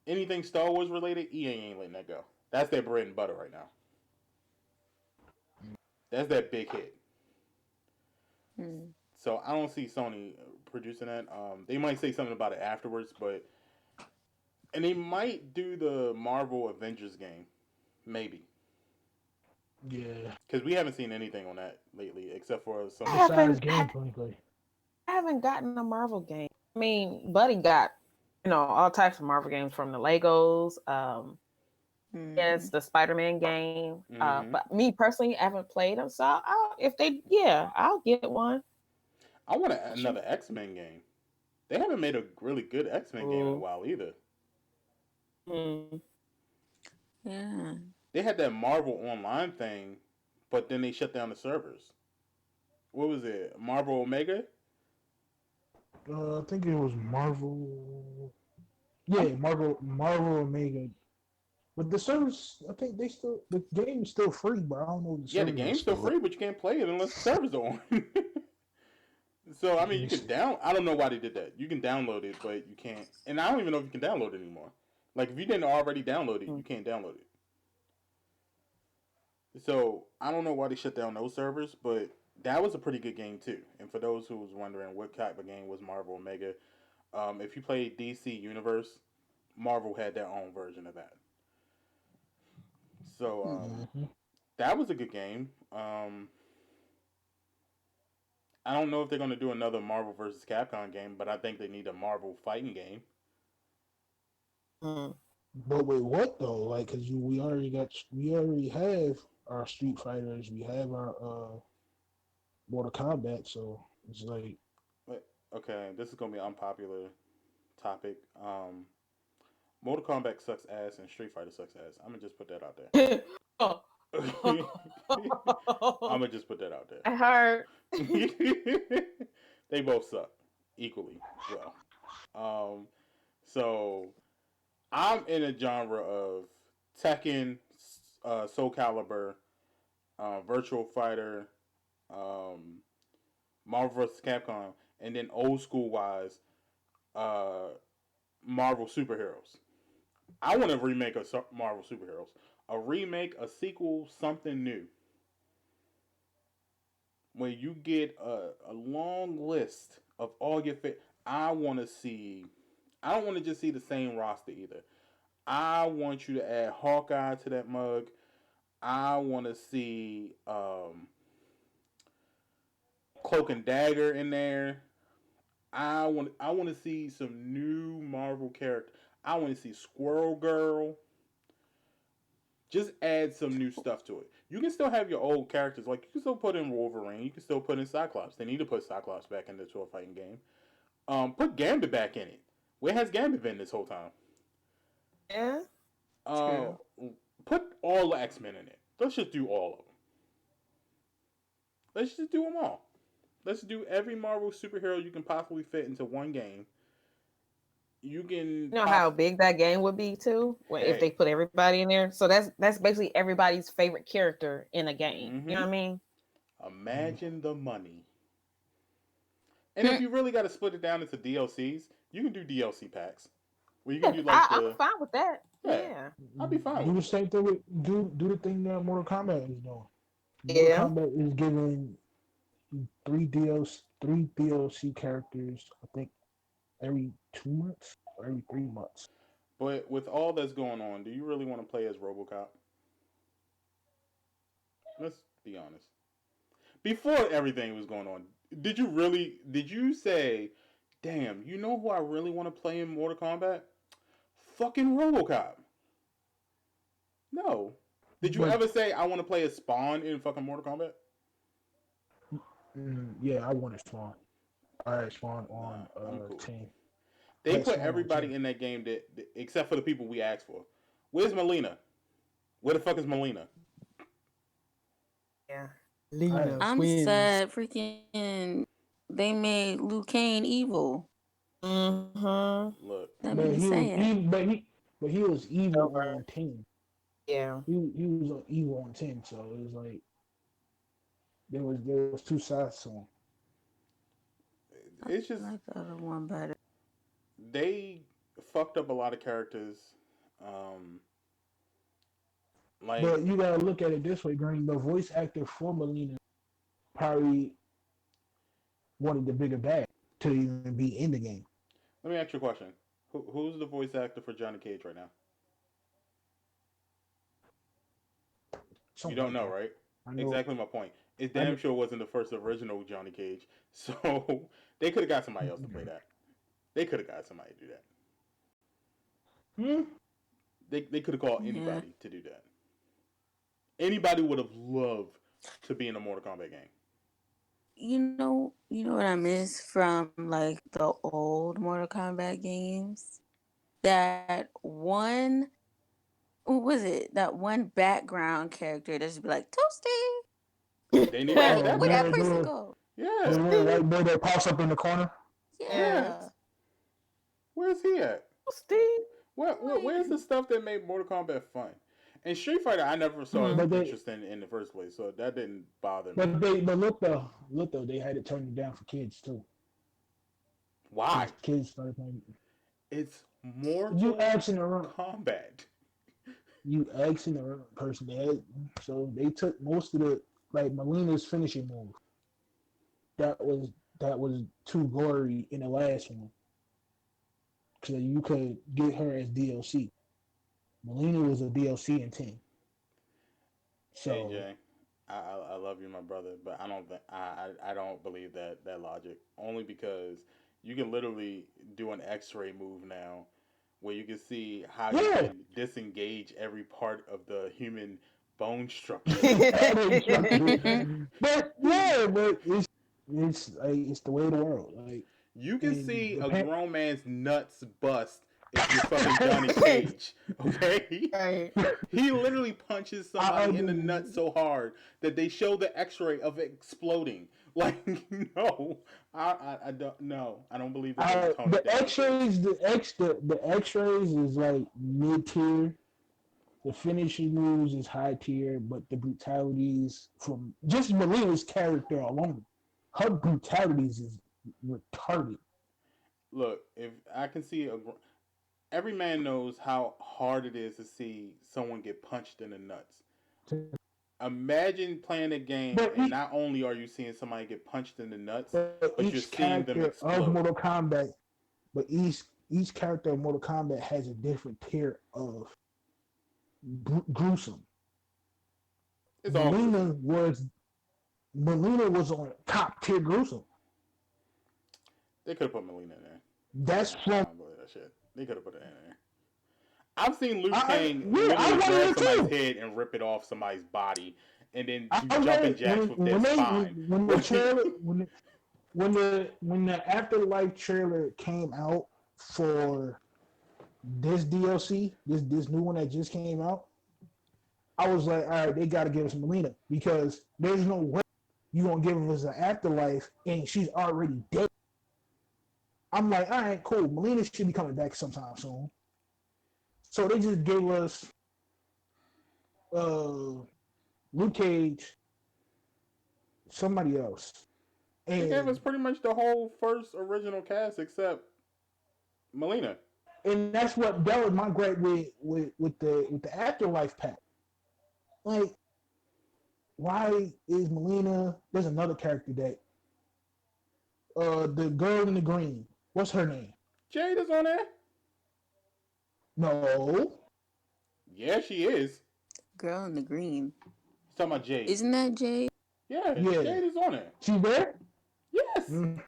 Speaker 1: anything Star Wars related, EA ain't letting that go. That's their bread and butter right now. That's that big hit.
Speaker 4: Mm.
Speaker 1: So I don't see Sony producing that. They might say something about it afterwards, but and they might do the Marvel Avengers game, maybe,
Speaker 3: Yeah.
Speaker 1: because we haven't seen anything on that lately except for
Speaker 2: I
Speaker 1: some.
Speaker 3: Besides
Speaker 2: haven't
Speaker 3: gameplay.
Speaker 2: I haven't gotten a Marvel game. I mean, Buddy got all types of Marvel games from the Legos. Yes,
Speaker 4: Mm-hmm.
Speaker 2: the Spider-Man game.
Speaker 1: Mm-hmm.
Speaker 2: But me personally, I haven't played them. So if they, yeah, I'll get one.
Speaker 1: I want
Speaker 2: Sure.
Speaker 1: another X Men game. They haven't made a really good X Men game in a
Speaker 2: Ooh.
Speaker 1: while either.
Speaker 2: Mm.
Speaker 4: Yeah.
Speaker 1: They had that Marvel Online thing, but then they shut down the servers. What was it? Marvel Omega?
Speaker 3: I think it was Marvel.
Speaker 1: I'm,
Speaker 3: Yeah, Marvel Omega. But the service, I think the game is still free, but I don't know if the
Speaker 1: yeah, the
Speaker 3: servers are
Speaker 1: game's still
Speaker 3: still up.
Speaker 1: free, but you can't play it unless the servers are on. So I
Speaker 3: Let
Speaker 1: mean, you
Speaker 3: me
Speaker 1: can
Speaker 3: see.
Speaker 1: down. I don't know why they did that. You can download it, but you can't. And I don't even know if you can download it anymore. Like if you didn't already download it,
Speaker 2: Mm.
Speaker 1: you can't download it. So I don't know why they shut down those servers, but that was a pretty good game too. And for those who was wondering what type of game was Marvel Omega, if you played DC Universe, Marvel had their own version of that. So
Speaker 4: Hmm.
Speaker 3: Mm-hmm.
Speaker 1: that was a good game. I don't know if they're going to do another Marvel versus Capcom game, but I think they need a Marvel fighting game.
Speaker 2: Mm.
Speaker 3: But wait, what though? Like, cause we already have our Street Fighters, we have our Mortal Kombat, so it's like,
Speaker 1: But okay, this is going to be an unpopular topic. Mortal Kombat sucks ass and Street Fighter sucks ass. I'm gonna just put that out
Speaker 2: Oh.
Speaker 1: there. I'm gonna just put that out
Speaker 2: I heard.
Speaker 1: there. They both suck equally well. Um, so I'm in a genre of Tekken, Soul Calibur, Virtual Fighter, um, Marvel vs. Capcom, and then old school wise, uh, Marvel superheroes. I want to remake a Marvel superheroes, a remake, a sequel, something new. When you get a long list of all your I want to see. I don't want to just see the same roster either. I want you to add Hawkeye to that mug. I want to see Cloak and Dagger in there. I want to see some new Marvel character. I want to see Squirrel Girl. Just add some new stuff to it. You can still have your old characters. Like, you can still put in Wolverine. You can still put in Cyclops. They need to put Cyclops back into a fighting game. Put Gambit back in it. Where has Gambit been this whole time?
Speaker 2: Yeah.
Speaker 1: Uh,
Speaker 4: True.
Speaker 1: put all the X Men in it. Let's just do all of them. Let's just do them all. Let's do every Marvel superhero you can possibly fit into one game. You can
Speaker 2: You know how big that game would be too, if they
Speaker 1: Hey.
Speaker 2: put everybody in there. So that's basically everybody's favorite character in a game. You know
Speaker 1: Mm-hmm.
Speaker 2: what I mean?
Speaker 1: Imagine the money. And if
Speaker 4: Hmm.
Speaker 1: you really got to split it down into DLCs, you can do DLC packs. Where you can
Speaker 2: Yeah,
Speaker 1: do like
Speaker 2: I'm
Speaker 1: the
Speaker 2: fine with that.
Speaker 1: yeah,
Speaker 2: Yeah.
Speaker 1: I'll be fine
Speaker 3: Do
Speaker 1: with
Speaker 3: the
Speaker 1: it.
Speaker 3: same thing with do the thing that Mortal Kombat is doing. Mortal
Speaker 2: Yeah.
Speaker 3: Kombat is giving three DLC characters. I think every 2 months or every 3 months.
Speaker 1: But with all that's going on, do you really want to play as RoboCop? Let's be honest. Before everything was going on, did you say, "Damn, you know who I really want to play in Mortal Kombat? Fucking RoboCop." No. Did you
Speaker 3: But
Speaker 1: ever say I want to play as Spawn in fucking Mortal Kombat?
Speaker 3: yeah, I wanted Spawn. I had Spawn
Speaker 1: Nah,
Speaker 3: on
Speaker 1: I'm cool.
Speaker 3: 10. I
Speaker 1: They
Speaker 3: had
Speaker 1: put
Speaker 3: Spawn on 10.
Speaker 1: everybody in that game except for the people we asked for. Where's Melina? Where the fuck is Melina?
Speaker 2: Yeah.
Speaker 3: I had
Speaker 2: Lena
Speaker 4: I'm
Speaker 2: wins.
Speaker 4: sad. Freaking, they made Liu Kang evil.
Speaker 2: Mm-hmm.
Speaker 1: Look,
Speaker 4: That made
Speaker 3: but
Speaker 4: me
Speaker 3: he was
Speaker 4: sad.
Speaker 3: evil, but he was evil
Speaker 2: Over.
Speaker 3: on 10.
Speaker 2: Yeah.
Speaker 3: He was evil on 10, so it was like there was two sides to him.
Speaker 1: it's
Speaker 4: I
Speaker 1: just
Speaker 4: like the other one better.
Speaker 1: they fucked up a lot of characters. Um, like,
Speaker 3: But you gotta look at it this way, Green. The voice actor for Melina probably wanted the bigger bag to even be in the game.
Speaker 1: let me ask you a question. Who's the voice actor for Johnny Cage right now? You
Speaker 3: Something
Speaker 1: don't
Speaker 3: like
Speaker 1: know,
Speaker 3: that.
Speaker 1: right?
Speaker 3: I know.
Speaker 1: Exactly my point. It
Speaker 3: I
Speaker 1: damn
Speaker 3: know.
Speaker 1: sure wasn't the first original Johnny Cage, so they could have got somebody else to play that. They could have got somebody to do that.
Speaker 3: Hmm?
Speaker 1: They could have called
Speaker 4: Yeah.
Speaker 1: anybody to do that. Anybody would have loved to be in a Mortal Kombat game.
Speaker 4: You know what I miss from like the old Mortal Kombat games? That one, what was it? That one background character that just be like, Toasty.
Speaker 1: They need to
Speaker 4: Where
Speaker 1: add
Speaker 3: Oh,
Speaker 1: that
Speaker 4: where
Speaker 1: back.
Speaker 4: that
Speaker 3: the
Speaker 4: person
Speaker 3: little
Speaker 4: go?
Speaker 3: the
Speaker 1: Yeah,
Speaker 3: little white boy that pops up in the corner.
Speaker 1: yeah.
Speaker 4: Yeah.
Speaker 1: Where's he at?
Speaker 2: Steve.
Speaker 1: Where's the
Speaker 4: Like,
Speaker 1: stuff that made Mortal Kombat fun? And Street Fighter, I never saw
Speaker 4: hmm.
Speaker 3: But they
Speaker 1: interest in the first place, so that didn't bother me.
Speaker 3: but look though, they had to turn it down for kids too.
Speaker 1: Why?
Speaker 3: Because kids started playing.
Speaker 1: It's
Speaker 3: You
Speaker 1: Mortal
Speaker 3: asking the wrong
Speaker 1: Kombat.
Speaker 3: you asking the wrong person. So they took most of the like Melina's finishing move. That was that was too gory in the last one. So you could get her as DLC. Melina was a DLC in 10. So
Speaker 1: AJ, I love you, my brother, but I don't think I don't believe that logic. Only because you can literally do an X-ray move now, where you can see how you
Speaker 3: yeah,
Speaker 1: can disengage every part of the human bone structure.
Speaker 3: adding structure. But yeah, but it's the way of the world. Like
Speaker 1: You can
Speaker 3: in
Speaker 1: see a
Speaker 3: Japan,
Speaker 1: grown man's nuts bust if you're fucking Johnny Cage. Okay.
Speaker 2: Right.
Speaker 1: He literally punches
Speaker 3: I
Speaker 1: somebody in the nuts so hard that they show the X-ray of it exploding. Like, no, I don't. No, I don't believe that they would tone it
Speaker 3: the
Speaker 1: down for kids.
Speaker 3: X-rays, the X-rays is like mid tier. The finishing moves is high tier, but the brutalities from just Melina's character alone, her brutalities is retarded.
Speaker 1: Look, if I can see every man knows how hard it is to see someone get punched in the nuts. Imagine playing a game
Speaker 3: But
Speaker 1: and not only are you seeing somebody get punched in the nuts, but you're
Speaker 3: each
Speaker 1: seeing them
Speaker 3: character of
Speaker 1: explode.
Speaker 3: Mortal Kombat, but each character of Mortal Kombat has a different tier of gruesome.
Speaker 1: It's all gruesome.
Speaker 3: Melina was Melina was on top tier gruesome.
Speaker 1: They could have put Melina in there.
Speaker 3: That's
Speaker 1: I
Speaker 3: from
Speaker 1: don't believe that shit. They could have put it in there. I've seen Liu
Speaker 3: I
Speaker 1: Kang
Speaker 3: yeah, I
Speaker 1: literally
Speaker 3: wanted
Speaker 1: grab
Speaker 3: it
Speaker 1: somebody's
Speaker 3: too.
Speaker 1: head and rip it off somebody's body, and then do
Speaker 3: I
Speaker 1: jumping
Speaker 3: read
Speaker 1: jacks with their spine.
Speaker 3: when the trailer when the Afterlife trailer came out for this DLC, this new one that just came out, I was like, all right, they got to give us Melina because there's no way you gonna give us an Afterlife and she's already dead. I'm like, all right, cool. Melina should be coming back sometime soon. So they just gave us uh Luke Cage, somebody else,
Speaker 1: They gave us
Speaker 3: and
Speaker 1: pretty much the whole first original cast except Melina.
Speaker 3: that was my gripe with the Afterlife pack. Like, why is Melina? There's another character that the girl in the green. What's her name?
Speaker 1: Jade is on there.
Speaker 3: No,
Speaker 1: Yeah, she is.
Speaker 4: Girl in the green.
Speaker 1: Talking about Jade.
Speaker 4: Isn't that Jay?
Speaker 1: Yeah,
Speaker 3: yeah,
Speaker 1: Jade is on there.
Speaker 3: she there?
Speaker 1: Yes.
Speaker 3: Mm.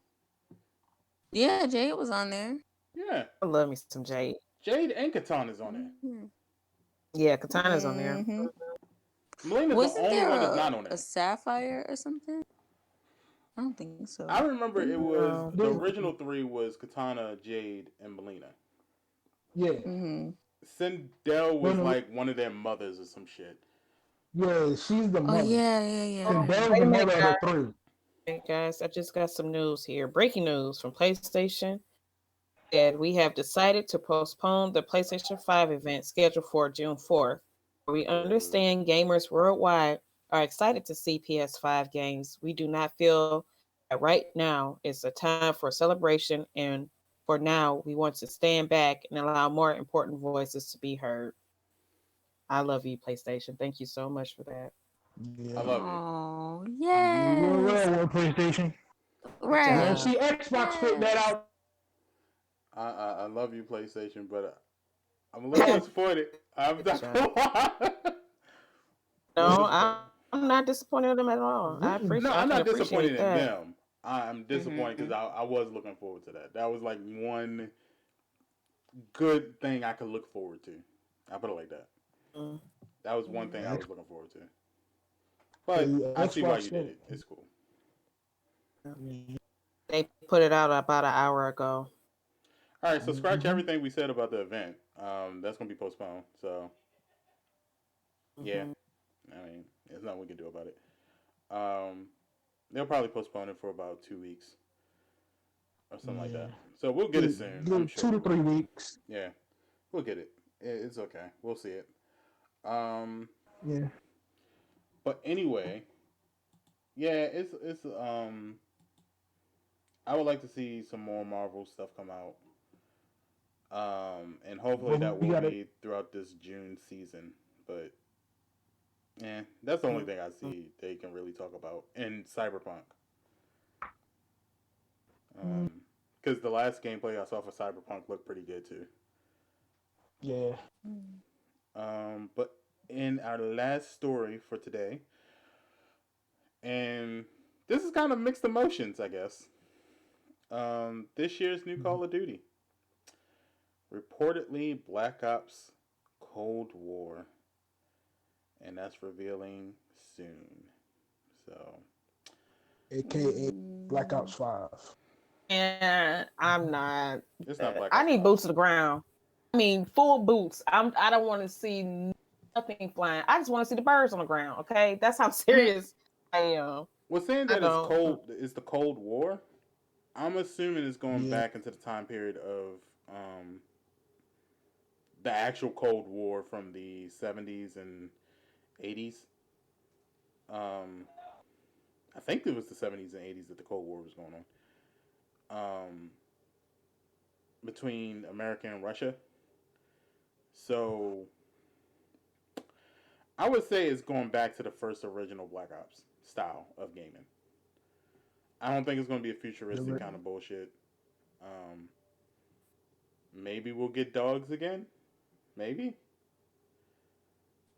Speaker 4: Yeah, Jay was on there.
Speaker 1: Yeah.
Speaker 2: I love me some Jade.
Speaker 1: Jade and Katana is on there.
Speaker 2: Yeah, Katana's on there.
Speaker 4: Mm-hmm.
Speaker 1: Melina's the
Speaker 4: Wasn't
Speaker 1: only
Speaker 4: there
Speaker 1: one that's not on
Speaker 4: a
Speaker 1: there.
Speaker 4: sapphire or something? I don't think so.
Speaker 1: I remember it was the
Speaker 3: There's-
Speaker 1: original three was Katana, Jade, and Melina.
Speaker 3: yeah,
Speaker 4: Mm-hmm.
Speaker 1: Sindel was
Speaker 3: no,
Speaker 1: like one of their mothers or some shit.
Speaker 3: yeah, she's the
Speaker 4: Oh
Speaker 3: mother.
Speaker 4: yeah.
Speaker 3: And that was
Speaker 2: Wait
Speaker 3: the
Speaker 2: a minute,
Speaker 3: mother of
Speaker 2: guys.
Speaker 3: the three.
Speaker 2: Hey guys, I just got some news here. Breaking news from PlayStation. And we have decided to postpone the PlayStation 5 event scheduled for June 4th. We understand gamers worldwide are excited to see PS5 games. We do not feel that right now is a time for celebration, and for now, we want to stand back and allow more important voices to be heard. I love you, PlayStation. Thank you so much for that.
Speaker 1: I
Speaker 3: Yeah,
Speaker 1: love you.
Speaker 4: Oh
Speaker 3: you're
Speaker 4: yes.
Speaker 3: real one PlayStation.
Speaker 2: Good
Speaker 3: You don't
Speaker 2: job.
Speaker 4: Right.
Speaker 3: see Xbox put that
Speaker 4: Yes.
Speaker 3: out.
Speaker 1: I love you, PlayStation, but I'm a little disappointed. I'm
Speaker 2: Good
Speaker 1: not
Speaker 2: job.
Speaker 1: gonna lie. A little
Speaker 2: No,
Speaker 1: disappointed.
Speaker 2: I'm not disappointed in them at all.
Speaker 3: Mm-mm.
Speaker 1: No,
Speaker 2: I
Speaker 1: I'm
Speaker 2: can
Speaker 1: not
Speaker 2: appreciate
Speaker 1: disappointed in
Speaker 2: that.
Speaker 1: them. I'm disappointed because
Speaker 4: Mm-hmm.
Speaker 1: I was looking forward to that. That was like one good thing I could look forward to. I put it like that.
Speaker 2: Mm.
Speaker 1: That was one thing I
Speaker 3: Yeah,
Speaker 1: was looking forward to. But I see why
Speaker 3: Xbox
Speaker 1: you did
Speaker 3: One.
Speaker 1: it. It's cool.
Speaker 2: They put it out about an hour ago.
Speaker 1: All right, so scratch
Speaker 3: Mm-hmm.
Speaker 1: everything we said about the event. That's gonna be postponed. So yeah,
Speaker 2: Mhm.
Speaker 1: I mean, there's nothing we can do about it. Um, they'll probably postpone it for about 2 weeks or something like
Speaker 3: Yeah,
Speaker 1: that. So we'll get it soon. I'm
Speaker 3: give
Speaker 1: sure
Speaker 3: two
Speaker 1: we
Speaker 3: to
Speaker 1: will.
Speaker 3: 3 weeks.
Speaker 1: Yeah, we'll get it. It's okay. We'll see it. Um,
Speaker 3: Yeah,
Speaker 1: but anyway, yeah, it's. I would like to see some more Marvel stuff come out. And hopefully
Speaker 3: but
Speaker 1: that
Speaker 3: we
Speaker 1: will
Speaker 3: got it.
Speaker 1: be throughout this June season. But yeah, that's the only thing I see they can really talk about in Cyberpunk. Because the last gameplay I saw for Cyberpunk looked pretty good too.
Speaker 3: Yeah,
Speaker 1: But in our last story for today, and this is kind of mixed emotions, I guess. This year's new Call of Duty, reportedly Black Ops Cold War, and that's revealing soon. So
Speaker 3: aka Black Ops 5.
Speaker 2: And I'm not.
Speaker 1: it's not Black
Speaker 2: I
Speaker 1: Ops
Speaker 2: need
Speaker 1: 5.
Speaker 2: boots to the ground. I mean, full boots. I don't want to see nothing flying. I just want to see the birds on the ground. Okay, that's how serious I am.
Speaker 1: Well, saying
Speaker 2: I
Speaker 1: that it's
Speaker 2: don't.
Speaker 1: cold is the Cold War. I'm assuming it's going
Speaker 3: Yeah,
Speaker 1: back into the time period of the actual Cold War from the 70s and 80s. Um, I think it was the 70s and 80s that the Cold War was going on between America and Russia. So I would say it's going back to the first original Black Ops style of gaming. I don't think it's going to be a futuristic kind of bullshit. Um, Maybe we'll get dogs again. Maybe.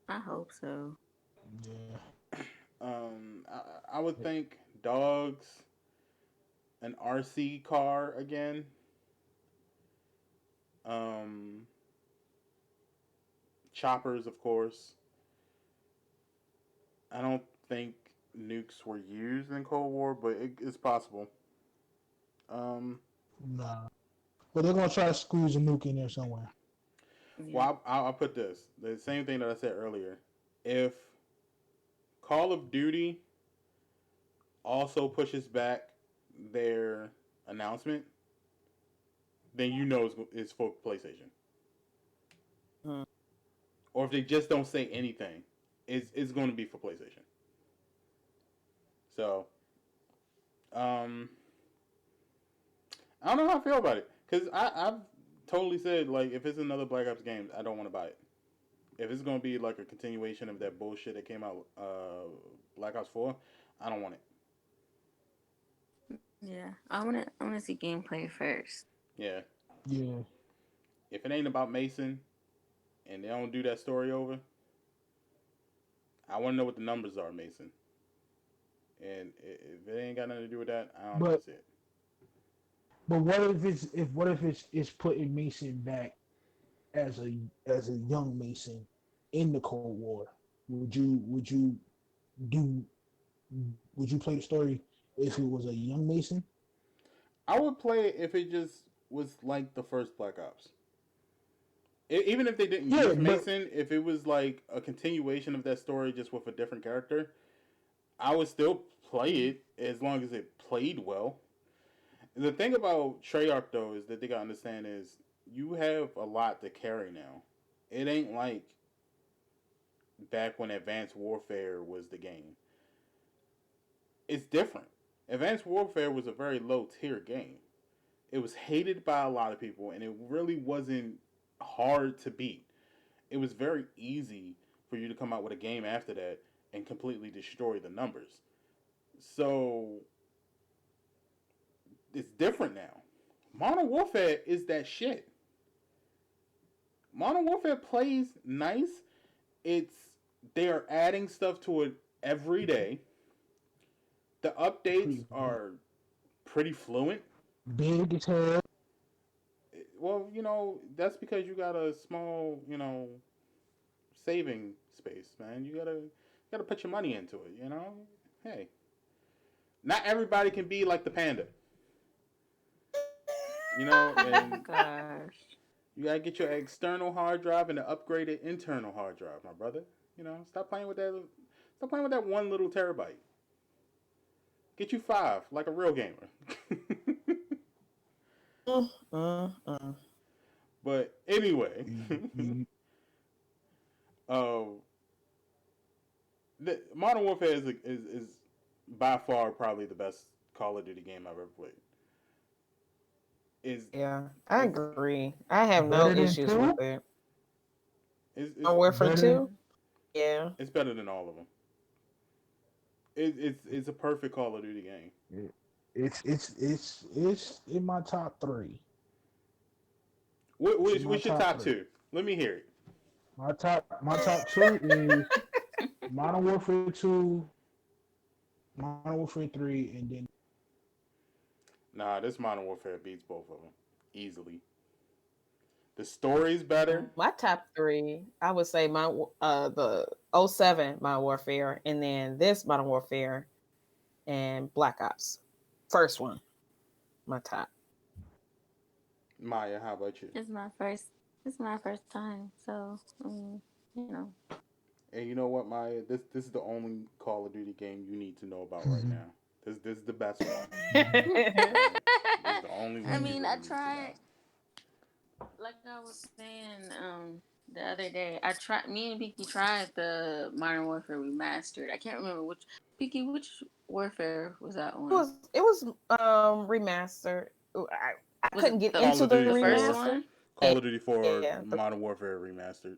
Speaker 4: I hope so.
Speaker 3: yeah.
Speaker 1: I would think dogs, an RC car again. Um, choppers, of course. I don't think nukes were used in Cold War, but it's possible. Um,
Speaker 3: Nah, but they're gonna try to squeeze a nuke in there somewhere.
Speaker 4: Yeah.
Speaker 1: well, I'll put this the same thing that I said earlier. If Call of Duty also pushes back their announcement, then you know it's for PlayStation.
Speaker 2: Mm.
Speaker 1: Or if they just don't say anything, it's going to be for PlayStation. So, um, I don't know how I feel about it because I've totally said like if it's another Black Ops game, I don't want to buy it. If it's going to be like a continuation of that bullshit that came out, Black Ops 4, I don't want it.
Speaker 4: Yeah. I wanna see gameplay first.
Speaker 1: Yeah,
Speaker 3: Yeah,
Speaker 1: if it ain't about Mason and they don't do that story over, I want to know what the numbers are, Mason. And if it ain't got nothing to do with that, I don't need
Speaker 3: but
Speaker 1: to see it.
Speaker 3: what if it's putting Mason back as a young Mason in the Cold War? Would you do would you play the story if it was a young Mason?
Speaker 1: I would play it if it just was like the first Black Ops. Even if they didn't
Speaker 3: Yeah,
Speaker 1: use
Speaker 3: but
Speaker 1: Mason, if it was like a continuation of that story just with a different character, I would still play it as long as it played well. The thing about Treyarch though is that they gotta understand is you have a lot to carry now. It ain't like back when Advanced Warfare was the game. It's different. Advanced Warfare was a very low tier game. It was hated by a lot of people, and it really wasn't hard to beat. It was very easy for you to come out with a game after that and completely destroy the numbers. So it's different now. Modern Warfare is that shit. Modern Warfare plays nice. It's they are adding stuff to it every day. The updates
Speaker 3: pretty
Speaker 1: are pretty fluent.
Speaker 3: big as hell.
Speaker 1: Well, that's because you got a small, saving space, man. You gotta put your money into it. Hey, not everybody can be like the panda,
Speaker 4: Oh
Speaker 1: and
Speaker 4: gosh.
Speaker 1: you gotta get your external hard drive and an upgraded internal hard drive, my brother. Stop playing with that. Stop playing with that 1 little terabyte. Get you five, like a real gamer.
Speaker 2: Mm, mm, mm.
Speaker 1: But anyway,
Speaker 3: You-
Speaker 1: uh, Modern Warfare is by far probably the best Call of Duty game I've ever played. Is
Speaker 2: Yeah, I
Speaker 1: is
Speaker 2: agree. I have no
Speaker 3: better than
Speaker 2: issues with
Speaker 3: two.
Speaker 2: it.
Speaker 1: is
Speaker 2: Modern Warfare
Speaker 3: Better.
Speaker 2: 2? Yeah.
Speaker 1: it's better than all of them. It's a perfect Call of Duty game.
Speaker 3: It's in my top three.
Speaker 1: What,
Speaker 3: It's in
Speaker 1: what's,
Speaker 3: my
Speaker 1: what's your
Speaker 3: top
Speaker 1: top
Speaker 3: three.
Speaker 1: two? Let me hear it.
Speaker 3: My top two is Modern Warfare 2, Modern Warfare 3, and then
Speaker 1: Nah, this Modern Warfare beats both of them easily. The story's better.
Speaker 2: My top three, I would say the '07 Modern Warfare, and then this Modern Warfare and Black Ops. First one, my top.
Speaker 1: Maya, how about you?
Speaker 4: It's my first. It's my first time, so you know.
Speaker 1: And you know what, Maya? This is the only Call of Duty game you need to know about right now. This is the best one. All right, this is the only
Speaker 4: I
Speaker 1: one you
Speaker 4: mean,
Speaker 1: really
Speaker 4: I
Speaker 1: need to know.
Speaker 4: tried. Like I was saying, the other day, I tried. Me and Vicky tried the Modern Warfare remastered. I can't remember which. Vicky, which Warfare was that one?
Speaker 2: It was remastered. I
Speaker 4: Was it
Speaker 2: couldn't get
Speaker 4: the
Speaker 1: Call
Speaker 2: into
Speaker 1: of
Speaker 2: the
Speaker 1: Duty
Speaker 4: the first
Speaker 1: 4,
Speaker 2: remaster.
Speaker 4: one?
Speaker 1: Call of Duty 4,
Speaker 2: Yeah, the
Speaker 1: Modern Warfare remastered.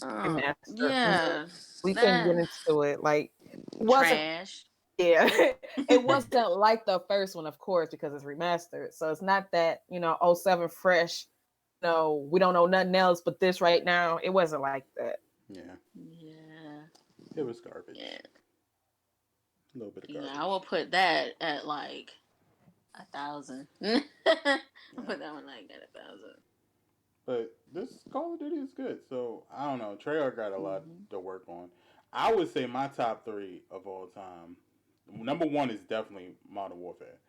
Speaker 2: remaster.
Speaker 4: Yeah,
Speaker 2: We couldn't get
Speaker 4: that
Speaker 2: into it. Like it wasn't.
Speaker 4: trash.
Speaker 2: Yeah, it wasn't like the first one, of course, because it's remastered. So it's not that '07 fresh. No, we don't know nothing else but this right now. It wasn't like that.
Speaker 1: Yeah,
Speaker 4: Yeah,
Speaker 1: it was
Speaker 4: yeah.
Speaker 1: garbage. A little bit of
Speaker 4: Yeah,
Speaker 1: garbage.
Speaker 4: I will put that at like 1,000. I'll
Speaker 1: Yeah.
Speaker 4: put that one like at 1,000.
Speaker 1: But this Call of Duty is good. So I don't know. Treyarch got a lot
Speaker 4: Mm-hmm.
Speaker 1: to work on. I would say my top three of all time. Number one is definitely Modern Warfare.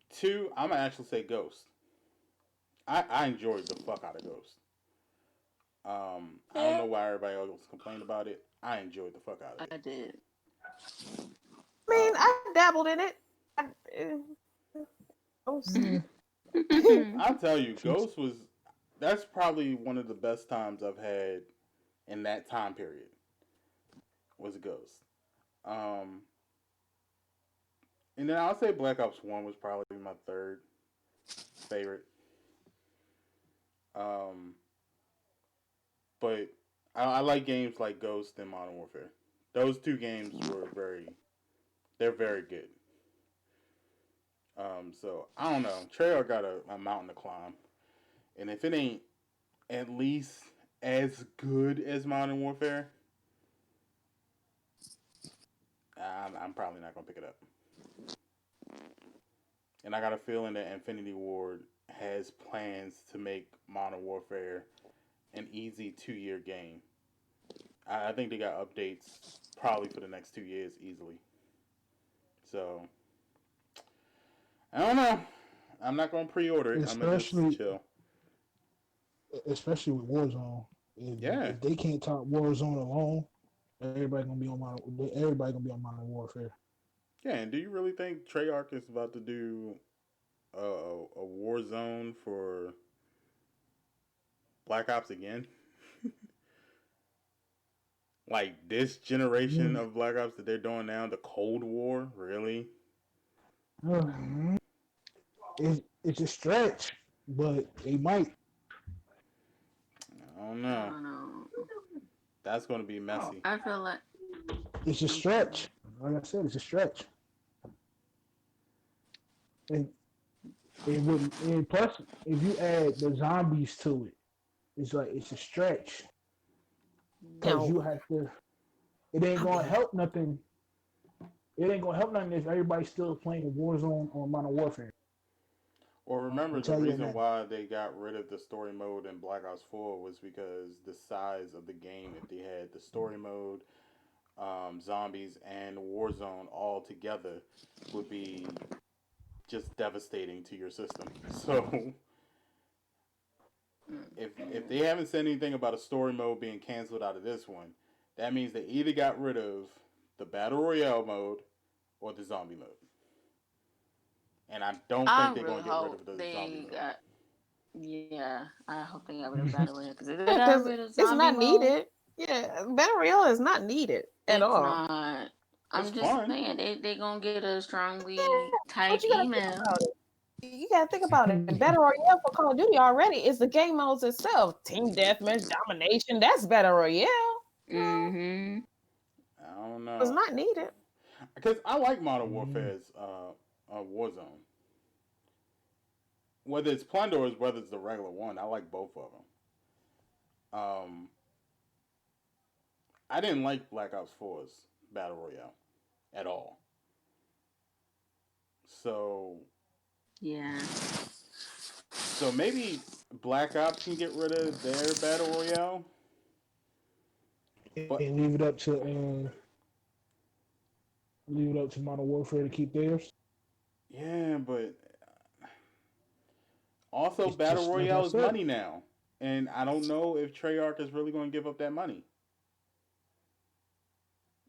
Speaker 1: Two, I'm gonna actually say Ghost. I enjoyed the fuck out of Ghost. I don't know why everybody else complained about it. I enjoyed the fuck out of it.
Speaker 4: I did.
Speaker 2: I mean,
Speaker 1: Um,
Speaker 2: I dabbled in it. I, uh,
Speaker 3: Mm,
Speaker 1: I'll tell you,
Speaker 3: she's
Speaker 1: Ghost was that's probably one of the best times I've had in that time period. Was Ghost. Um, and then I'll say Black Ops One was probably my third favorite. Um, but I like games like Ghost and Modern Warfare. Those two games were they're very good. So I don't know. Treyarch got a mountain to climb, and if it ain't at least as good as Modern Warfare, I'm probably not gonna pick it up. And I got a feeling that Infinity Ward has plans to make Modern Warfare an easy 2 year game. I think they got updates probably for the next 2 years easily. So I don't know. I'm not gonna pre-order it. I'm gonna just
Speaker 3: especially
Speaker 1: chill.
Speaker 3: especially with Warzone. If,
Speaker 1: Yeah,
Speaker 3: if they can't top Warzone alone, everybody gonna be on Modern Warfare.
Speaker 1: yeah. And do you really think Treyarch is about to do a war zone for Black Ops again? Like this generation
Speaker 3: Mm,
Speaker 1: of Black Ops that they're doing now, the Cold War, really?
Speaker 3: it's a stretch, but they might.
Speaker 1: I don't
Speaker 4: I
Speaker 1: know.
Speaker 4: don't know.
Speaker 1: That's going to be messy.
Speaker 4: I feel like
Speaker 3: It's a
Speaker 4: I'm sorry.
Speaker 3: stretch. Like I said, it's a stretch. And and plus, if you add the zombies to it, it's a stretch because
Speaker 2: no,
Speaker 3: you have to. It ain't
Speaker 2: I
Speaker 3: gonna
Speaker 2: mean,
Speaker 3: help nothing. It ain't gonna help nothing if everybody's still playing Warzone or Modern Warfare.
Speaker 1: Or
Speaker 3: I'll
Speaker 1: remember, the
Speaker 3: tell you
Speaker 1: reason
Speaker 3: that.
Speaker 1: why they got rid of the story mode in Black Ops 4 was because the size of the game, if they had the story mode, zombies, and Warzone all together, would be just devastating to your system. So if they haven't said anything about a story mode being canceled out of this one, that means they either got rid of the battle royale mode or the zombie mode. And I don't think
Speaker 4: I
Speaker 1: they're
Speaker 4: really
Speaker 1: going to get rid
Speaker 4: hope
Speaker 1: of the zombie
Speaker 4: they
Speaker 1: mode.
Speaker 4: got. Yeah, I hope they got rid of Battle Royale because if they got
Speaker 2: because
Speaker 4: rid of
Speaker 2: it's
Speaker 4: zombie
Speaker 2: not
Speaker 4: mode,
Speaker 2: needed. Yeah, Battle Royale is not needed at
Speaker 4: it's
Speaker 2: all.
Speaker 4: not.
Speaker 1: It's
Speaker 4: I'm just
Speaker 1: fun.
Speaker 4: saying they gonna get a strongly
Speaker 2: Yeah,
Speaker 4: type
Speaker 2: but you gotta think
Speaker 4: email.
Speaker 2: about it. You gotta think about it. Battle Royale for Call of Duty already is the game modes itself. Team deathmatch, domination. That's Battle Royale. No,
Speaker 4: Mm-hmm.
Speaker 1: I don't
Speaker 2: it's
Speaker 1: know.
Speaker 2: not needed.
Speaker 1: Because I like Modern Warfare's Warzone. Whether it's Plunder or whether it's the regular one, I like both of them. I didn't like Black Ops 4's Battle Royale at all. So
Speaker 4: Yeah.
Speaker 1: so maybe Black Ops can get rid of their Battle Royale, but
Speaker 3: And leave it up to Modern Warfare to keep theirs.
Speaker 1: yeah, but also
Speaker 3: It's
Speaker 1: Battle
Speaker 3: just like I
Speaker 1: Royale is
Speaker 3: said.
Speaker 1: money now. And I don't know if Treyarch is really going to give up that money.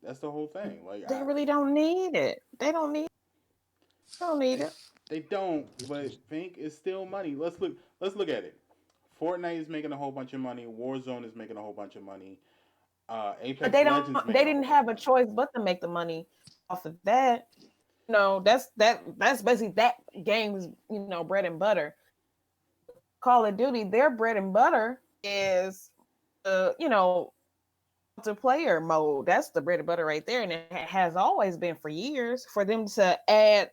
Speaker 1: That's the whole thing. Like
Speaker 2: They really don't need it. They don't need
Speaker 1: they
Speaker 2: it.
Speaker 1: they don't, but
Speaker 3: It's
Speaker 1: think it's still money. Let's look at it. Fortnite is making a whole bunch of money. Warzone is making a whole bunch of money.
Speaker 2: But
Speaker 1: Apex
Speaker 2: they don't.
Speaker 1: Legends
Speaker 2: They
Speaker 1: making a whole
Speaker 2: didn't
Speaker 1: bunch of
Speaker 2: have a
Speaker 1: money.
Speaker 2: choice but to make the money off of that. That's basically that game's bread and butter. Call of Duty, their bread and butter is multiplayer mode. That's the bread and butter right there, and it has always been for years. For them to add,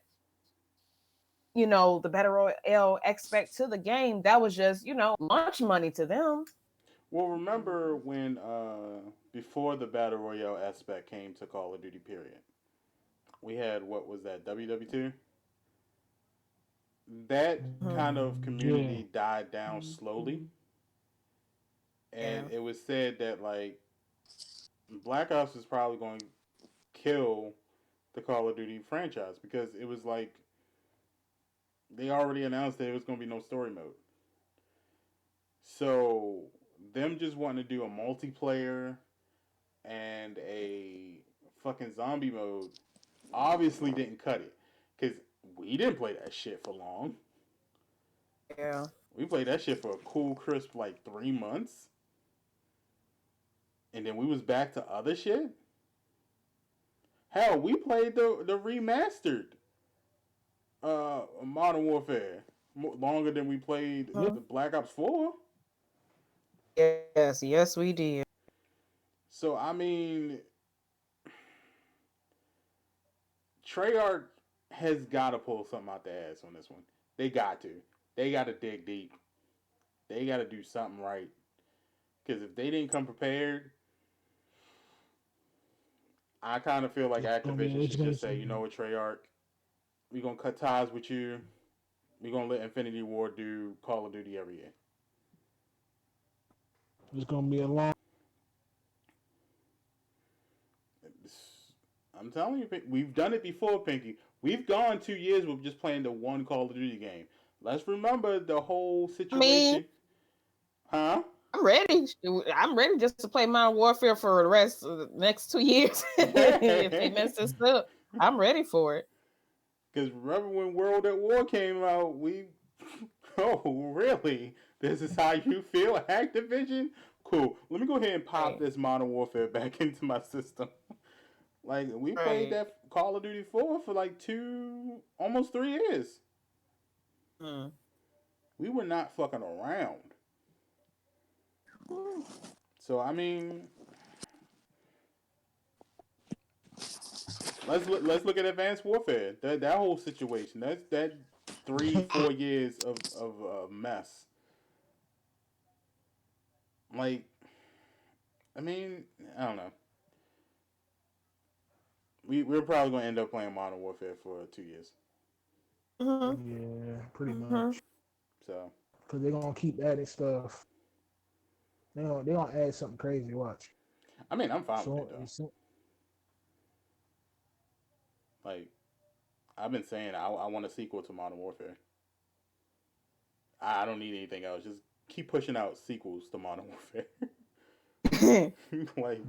Speaker 2: the battle royale aspect to the game, that was just launch money to them.
Speaker 1: Well, remember when before the battle royale aspect came to Call of Duty. Period. We had what was that WW2? That kind of
Speaker 3: Yeah.
Speaker 1: community died down slowly, and
Speaker 2: Yeah.
Speaker 1: it was said that like Black Ops is probably going to kill the Call of Duty franchise because it was like they already announced that it was going to be no story mode. So them just wanting to do a multiplayer and a fucking zombie mode obviously didn't cut it because we didn't play that shit for long.
Speaker 2: Yeah.
Speaker 1: We played that shit for a cool crisp like 3 months, and then we was back to other shit. Hell, we played the remastered Modern Warfare longer than we played
Speaker 3: Yep.
Speaker 2: Mhm.
Speaker 1: the Black Ops 4.
Speaker 2: Yes. Yes, we did.
Speaker 1: So I mean, Treyarch has got to pull something out the ass on this one. They got to. They got to dig deep. They got to do something right. Because if they didn't come prepared, I kind of feel like
Speaker 3: It's gonna be.
Speaker 1: Activision
Speaker 3: It's
Speaker 1: should
Speaker 3: gonna.
Speaker 1: just say, you know what, Treyarch, we gonna cut ties with you. We gonna let Infinity War do Call of Duty every year.
Speaker 3: It's gonna be a long.
Speaker 1: I'm telling you, we've done it before, Pinky. We've gone 2 years with just playing the one Call of Duty game. Let's remember the whole
Speaker 2: I mean,
Speaker 1: situation, huh?
Speaker 2: I'm ready. I'm ready just to play Modern Warfare for the rest of the next 2 years. If they mess this up, I'm ready for it.
Speaker 1: Because remember when World at War came out, we, oh really? This is how you feel, Activision? Cool. Let me go ahead and pop
Speaker 2: Right.
Speaker 1: this Modern Warfare back into my system. Like we played
Speaker 2: Right.
Speaker 1: that Call of Duty 4 for like almost 3 years.
Speaker 2: Mm.
Speaker 1: We were not fucking around. So I mean, let's look at Advanced Warfare. That whole situation. That's that 3 4 years of mess. Like I mean, I don't know. We're probably gonna end up playing Modern Warfare for 2 years.
Speaker 2: Hmm.
Speaker 3: Yeah, pretty
Speaker 2: Hmm.
Speaker 3: much.
Speaker 1: So
Speaker 3: Because they're gonna keep adding stuff. They gonna add something crazy. Watch.
Speaker 1: I mean, I'm fine with it
Speaker 3: So
Speaker 1: though.
Speaker 3: it's
Speaker 1: Like I've been saying, I want a sequel to Modern Warfare. I don't need anything else. Just keep pushing out sequels to Modern Warfare. Like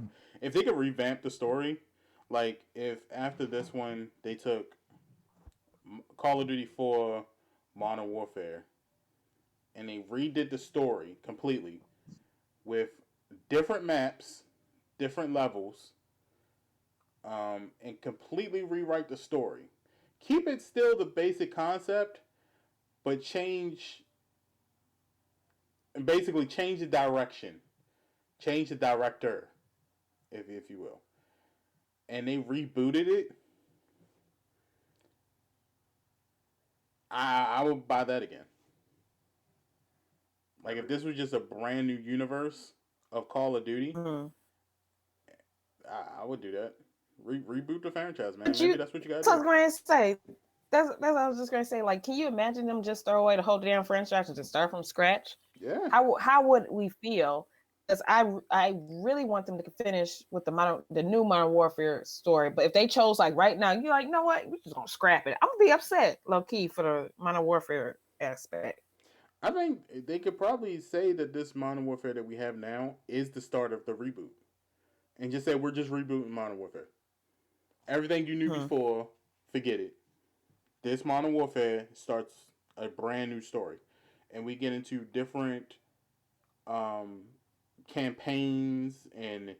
Speaker 1: if they could revamp the story, like if after this one they took Call of Duty 4 Modern Warfare and they redid the story completely with different maps, different levels, and completely rewrite the story. Keep it still the basic concept, but basically change the direction, change the director, if you will. And they rebooted it. I would buy that again. Like if this was just a brand new universe of Call of Duty,
Speaker 2: Mm.
Speaker 1: I would do that. Reboot the franchise, man.
Speaker 2: But
Speaker 1: Maybe
Speaker 2: you,
Speaker 1: that's what you gotta
Speaker 2: so I
Speaker 1: do.
Speaker 2: was going to say, that's what I was just going to say. Like, can you imagine them just throw away the whole damn franchise and just start from scratch?
Speaker 1: Yeah.
Speaker 2: How would we feel? Because I really want them to finish with the new Modern Warfare story. But if they chose like right now, you're like, you know what? We're just gonna scrap it. I'm gonna be upset, low key, for the Modern Warfare aspect.
Speaker 1: I think they could probably say that this Modern Warfare that we have now is the start of the reboot. And just say we're just rebooting Modern Warfare. Everything you knew
Speaker 2: Hmm.
Speaker 1: before, forget it. This Modern Warfare starts a brand new story. And we get into different um, campaigns and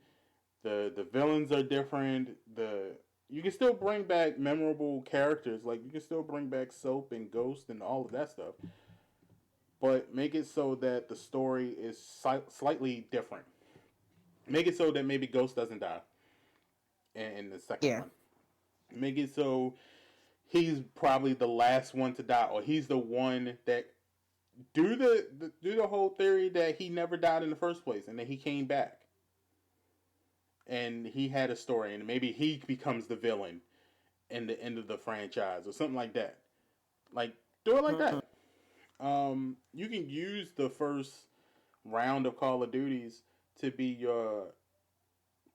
Speaker 1: the villains are different. The you can still bring back memorable characters, like you can still bring back Soap and Ghost and all of that stuff, but make it so that the story is slightly different. Make it so that maybe Ghost doesn't die in the second
Speaker 2: Yeah.
Speaker 1: one. Make it so he's probably the last one to die, or he's the one that do the whole theory that he never died in the first place and that he came back. and he had a story, and maybe he becomes the villain in the end of the franchise or something like that. Like, do it like
Speaker 2: Mm-hmm.
Speaker 1: that. You can use the first round of Call of Duties to be your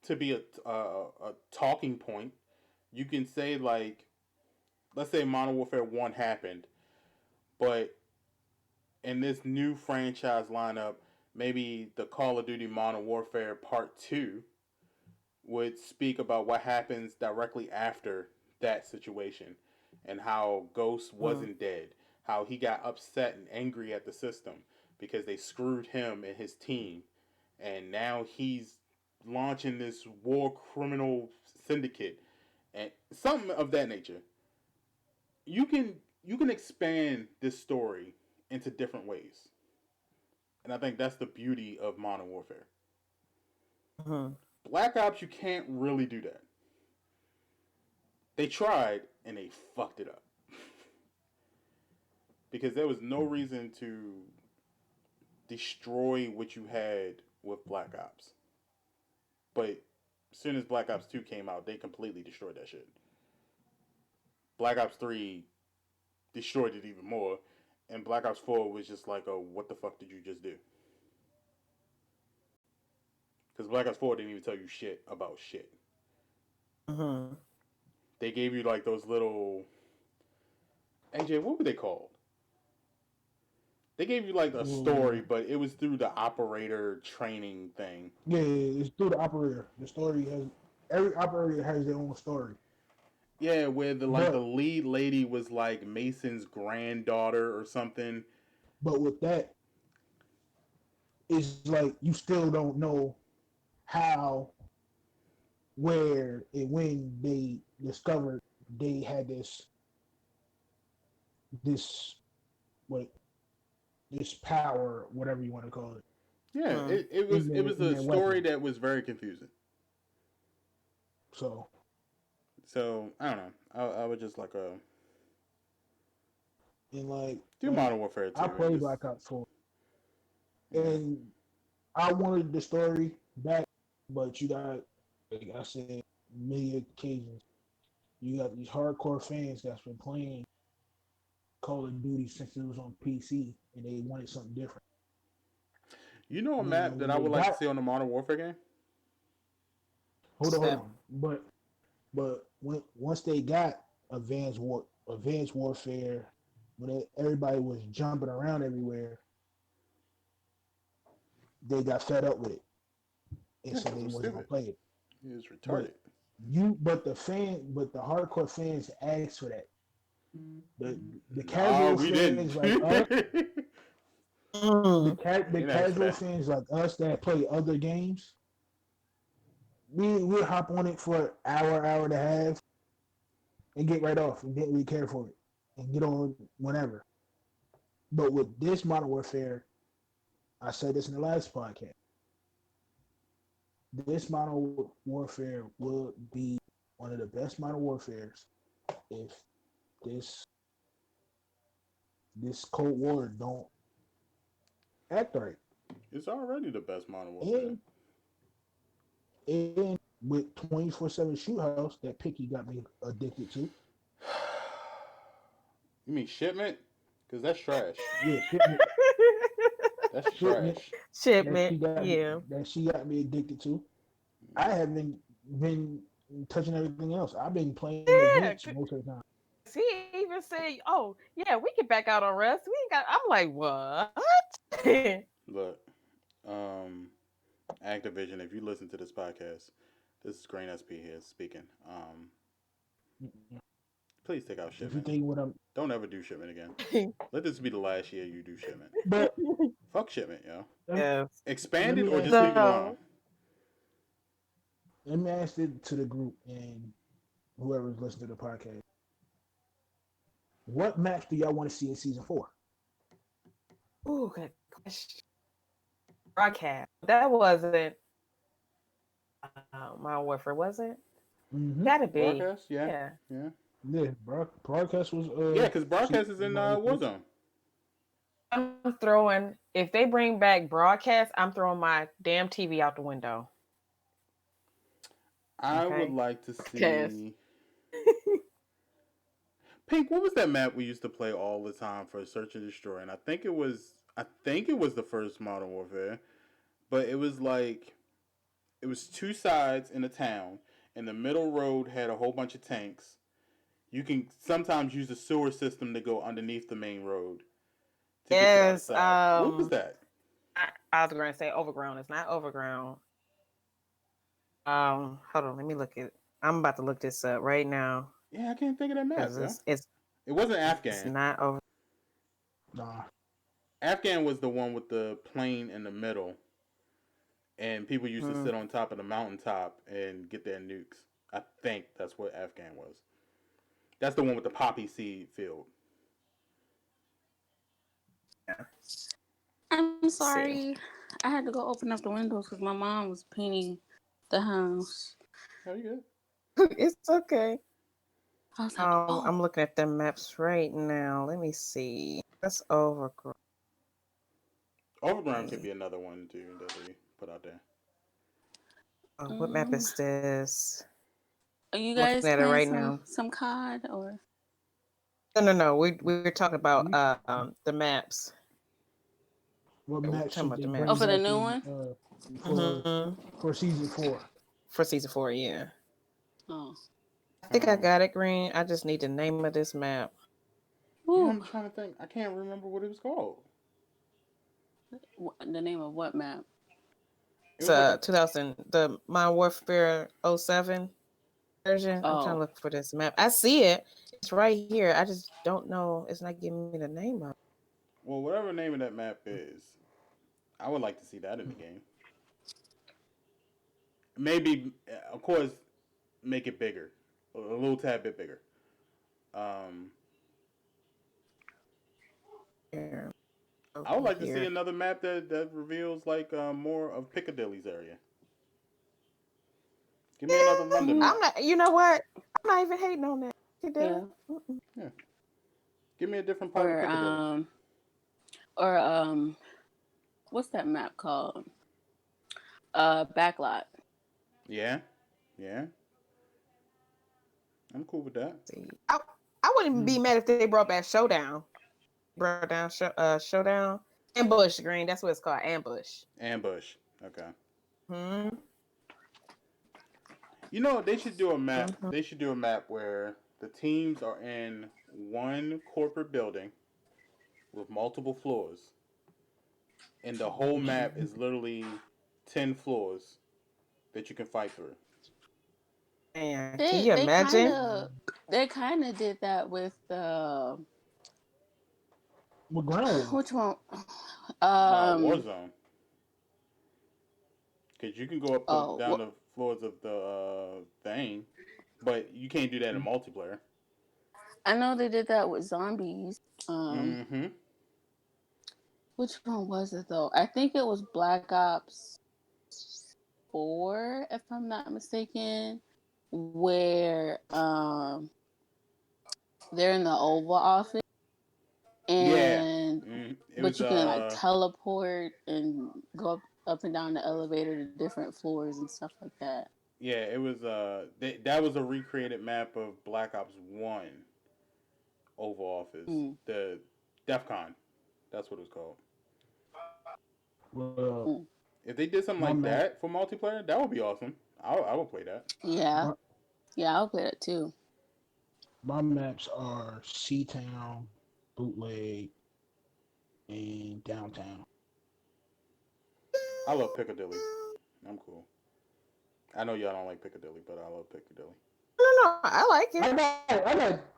Speaker 1: to be a talking point. You can say like, let's say Modern Warfare One happened, but in this new franchise lineup, maybe the Call of Duty Modern Warfare Part Two would speak about what happens directly after that situation and how Ghost wasn't dead, how he got upset and angry at the system because they screwed him and his team, and now he's launching this war criminal syndicate and something of that nature. You can expand this story into different ways, and I think that's the beauty of Modern Warfare.
Speaker 2: Mm-hmm.
Speaker 1: Black Ops, you can't really do that. They tried and they fucked it up because there was no reason to destroy what you had with Black Ops. But as soon as Black Ops 2 came out, they completely destroyed that shit. Black Ops 3 destroyed it even more, and Black Ops 4 was just like, oh, what the fuck did you just do? Because Black Ops 4 didn't even tell you shit about shit.
Speaker 2: Mm-hmm.
Speaker 1: They gave you like those little AJ, what were they called? They gave you like a story, but it was through the operator training thing.
Speaker 3: Yeah, it's through the operator. The story has every operator has their own story.
Speaker 1: Yeah, where the lead lady was like Mason's granddaughter or something.
Speaker 3: But with that, it's like you still don't know how, where, and when they discovered they had this what this power, whatever you want to call it.
Speaker 1: Yeah,
Speaker 2: Mm-hmm.
Speaker 1: it was
Speaker 3: in
Speaker 1: a
Speaker 3: their
Speaker 1: story
Speaker 3: weapon.
Speaker 1: that was very confusing.
Speaker 3: So
Speaker 1: So I don't know. I would just like
Speaker 3: and
Speaker 1: do Modern Warfare 2
Speaker 3: I
Speaker 1: and
Speaker 3: played
Speaker 1: just
Speaker 3: Black Ops 4,
Speaker 1: yeah.
Speaker 3: and I wanted the story back, but you got, like I said, many occasions, you got these hardcore fans that's been playing Call of Duty since it was on PC, and they wanted something different.
Speaker 1: You know a
Speaker 3: Now,
Speaker 1: map that
Speaker 3: when
Speaker 1: I
Speaker 3: they
Speaker 1: would like to
Speaker 3: got,
Speaker 1: see on the Modern Warfare game?
Speaker 3: hold
Speaker 2: Step.
Speaker 3: on, but when once they got Advanced Warfare, when everybody was jumping around everywhere, they got fed up with it, and
Speaker 1: Yeah,
Speaker 3: so
Speaker 1: because it
Speaker 3: they
Speaker 1: was
Speaker 3: wasn't gonna
Speaker 1: stupid.
Speaker 3: play it.
Speaker 1: It was
Speaker 3: But
Speaker 1: retarded.
Speaker 3: but the hardcore fans asked for that. The the
Speaker 1: Nah,
Speaker 3: casual
Speaker 1: we
Speaker 3: fans
Speaker 1: didn't.
Speaker 3: like us,
Speaker 2: Mm-hmm.
Speaker 3: the
Speaker 1: We didn't ask for
Speaker 3: casual
Speaker 1: that.
Speaker 3: fans like us that play other games, we hop on it for an hour and a half, and get right off and didn't really care for it and get on whenever. But with this Modern Warfare, I said this in the last podcast. This Modern Warfare will be one of the best Modern Warfares if this this Cold War don't act right.
Speaker 1: It's already the best Modern Warfare.
Speaker 3: And and with 24/7 shoot house that Picky got me addicted to.
Speaker 1: You mean shipment? Because that's trash.
Speaker 3: Yeah, shipment,
Speaker 1: That's
Speaker 3: shipment
Speaker 1: trash.
Speaker 2: Shipment. Yeah.
Speaker 3: that she got me addicted to. I haven't been touching everything else. I've been playing
Speaker 2: Yeah.
Speaker 3: events most of the time.
Speaker 2: He even said, "Oh, yeah, we can back out on Rust. We ain't got." I'm like, "What?"
Speaker 1: Look, um, Activision, if you listen to this podcast, this is Green SP here speaking. Please take out
Speaker 3: If you
Speaker 1: shipment.
Speaker 3: think what I'm,
Speaker 1: Don't ever do shipment again. Let this be the last year you do shipment.
Speaker 3: but
Speaker 1: Fuck shipment, yo.
Speaker 2: Yes.
Speaker 3: let
Speaker 1: Expand it
Speaker 3: me
Speaker 1: or
Speaker 3: ask
Speaker 1: just
Speaker 3: you,
Speaker 1: leave it alone.
Speaker 2: So,
Speaker 3: let me ask it to the group and whoever's listening to the podcast. What maps do y'all want to see in season 4?
Speaker 2: ooh, good question. Broadcast. That wasn't my warfare, was it?
Speaker 3: Mm-hmm.
Speaker 2: Gotta be.
Speaker 1: Broadcast? Yeah.
Speaker 2: Yeah.
Speaker 1: Yeah.
Speaker 3: Yeah, broadcast was
Speaker 1: Yeah, because broadcast is in
Speaker 3: Warfare.
Speaker 1: Warzone.
Speaker 2: I'm throwing, if they bring back broadcast, I'm throwing my damn TV out the window.
Speaker 1: I would
Speaker 2: Okay.
Speaker 1: like to
Speaker 2: Cause
Speaker 1: see Pink. What was that map we used to play all the time for Search and Destroy? And I think it was the first Modern Warfare, but it was like it was two sides in a town, and the middle road had a whole bunch of tanks. You can sometimes use the sewer system to go underneath the main road to get to the other
Speaker 2: yes,
Speaker 1: side. What was that?
Speaker 2: I was gonna say overgrown. It's not overgrown. Hold on, let me look it. I'm about to look this up right now
Speaker 1: Yeah, I can't think of that map,
Speaker 2: because
Speaker 1: yo.
Speaker 2: it's
Speaker 1: It wasn't
Speaker 2: it's
Speaker 1: Afghan.
Speaker 2: not over.
Speaker 3: Nah.
Speaker 1: Afghan was the one with the plane in the middle, and people used to
Speaker 2: Mhm.
Speaker 1: sit on top of the mountaintop and get their nukes. I think that's what Afghan was. That's the one with the poppy seed field.
Speaker 2: Yeah.
Speaker 4: I'm
Speaker 2: Let's see.
Speaker 4: sorry. I had to go open up the windows because my mom was painting the house.
Speaker 1: Oh, you good?
Speaker 2: It's okay.
Speaker 4: I was like, oh,
Speaker 2: I'm looking at the maps right now. Let me see. That's overgrown.
Speaker 1: Overground could be another one too that they put out there.
Speaker 2: What map
Speaker 4: um,
Speaker 2: is this?
Speaker 4: are you
Speaker 2: I'm looking
Speaker 4: guys
Speaker 2: at it
Speaker 4: playing
Speaker 2: right
Speaker 4: some
Speaker 2: now.
Speaker 4: some COD or?
Speaker 2: No. We're talking about
Speaker 3: We,
Speaker 2: the maps.
Speaker 3: what
Speaker 2: We're
Speaker 3: match
Speaker 2: talking
Speaker 3: should
Speaker 2: about
Speaker 3: they
Speaker 2: the
Speaker 4: Oh,
Speaker 3: bring
Speaker 2: maps.
Speaker 4: for the
Speaker 3: back
Speaker 4: new
Speaker 3: in
Speaker 4: one?
Speaker 3: for
Speaker 2: Hmm.
Speaker 3: for season 4?
Speaker 2: For season 4, yeah.
Speaker 4: Oh,
Speaker 2: I think I
Speaker 1: Um,
Speaker 2: got it, Green. I just need the name of this map.
Speaker 1: yeah,
Speaker 4: ooh,
Speaker 1: I'm trying to think. I can't remember what it was called.
Speaker 4: the name of what map?
Speaker 1: It
Speaker 2: It's
Speaker 1: was like a
Speaker 2: 2000, the Modern Warfare '07 version. I'm trying to
Speaker 4: Oh,
Speaker 2: look for this map. I see it. It's right here. I just don't know. It's not giving me the name of
Speaker 1: well, whatever name of that map is. I would like to see that in the game. Maybe, of course, make it bigger, a little tad bit bigger. Um,
Speaker 2: it. Here.
Speaker 1: I would
Speaker 2: Over
Speaker 1: like to see
Speaker 2: here.
Speaker 1: another map that reveals like more of Piccadilly's area. Give me another London
Speaker 4: mhm,
Speaker 2: I'm
Speaker 1: map.
Speaker 2: not, you know what? I'm not even hating on that. You do?
Speaker 4: yeah,
Speaker 2: Mm-mm.
Speaker 1: Yeah, give me a different part of
Speaker 4: or
Speaker 1: Piccadilly.
Speaker 4: or what's that map called? Backlot.
Speaker 1: Yeah, yeah, I'm cool with that.
Speaker 2: See, I wouldn't be mad if they brought back Showdown. Brought down Showdown. Ambush Green. That's what it's called. Ambush.
Speaker 1: Ambush. Okay.
Speaker 2: Hmm.
Speaker 1: You know they should do a map.
Speaker 2: Hmm.
Speaker 1: They should do a map where the teams are in one corporate building with multiple floors, and the whole map is literally 10 floors that you can fight through.
Speaker 2: Man, can
Speaker 4: They
Speaker 2: you
Speaker 4: they kind
Speaker 2: imagine?
Speaker 4: of they kind of did that with the
Speaker 3: What ground war?
Speaker 4: which one? Um.
Speaker 1: Warzone, because you can go up
Speaker 4: Oh,
Speaker 1: down the floors of the thing, but you can't do that in multiplayer.
Speaker 4: I know they did that with zombies.
Speaker 1: Mm-hmm.
Speaker 4: Which one was it though? I think it was Black Ops 4, if I'm not mistaken, where they're in the Oval Office
Speaker 1: Yeah.
Speaker 4: and
Speaker 1: It
Speaker 4: but
Speaker 1: was
Speaker 4: you can like teleport and go up and down the elevator to different floors and stuff like that.
Speaker 1: yeah, it was that was a recreated map of Black Ops 1 Oval Office.
Speaker 4: Mm.
Speaker 1: The DEFCON. That's what it's called.
Speaker 3: Well,
Speaker 4: Mm.
Speaker 1: If they did something
Speaker 3: my
Speaker 1: like
Speaker 3: map,
Speaker 1: that for multiplayer, that would be awesome. I would play that.
Speaker 4: Yeah,
Speaker 3: my,
Speaker 4: yeah, I'll play that too.
Speaker 3: my maps are Seatown, Bootleg, and Downtown.
Speaker 1: I love Piccadilly. I'm cool. I know y'all don't like Piccadilly, but I love Piccadilly.
Speaker 2: No, I like it.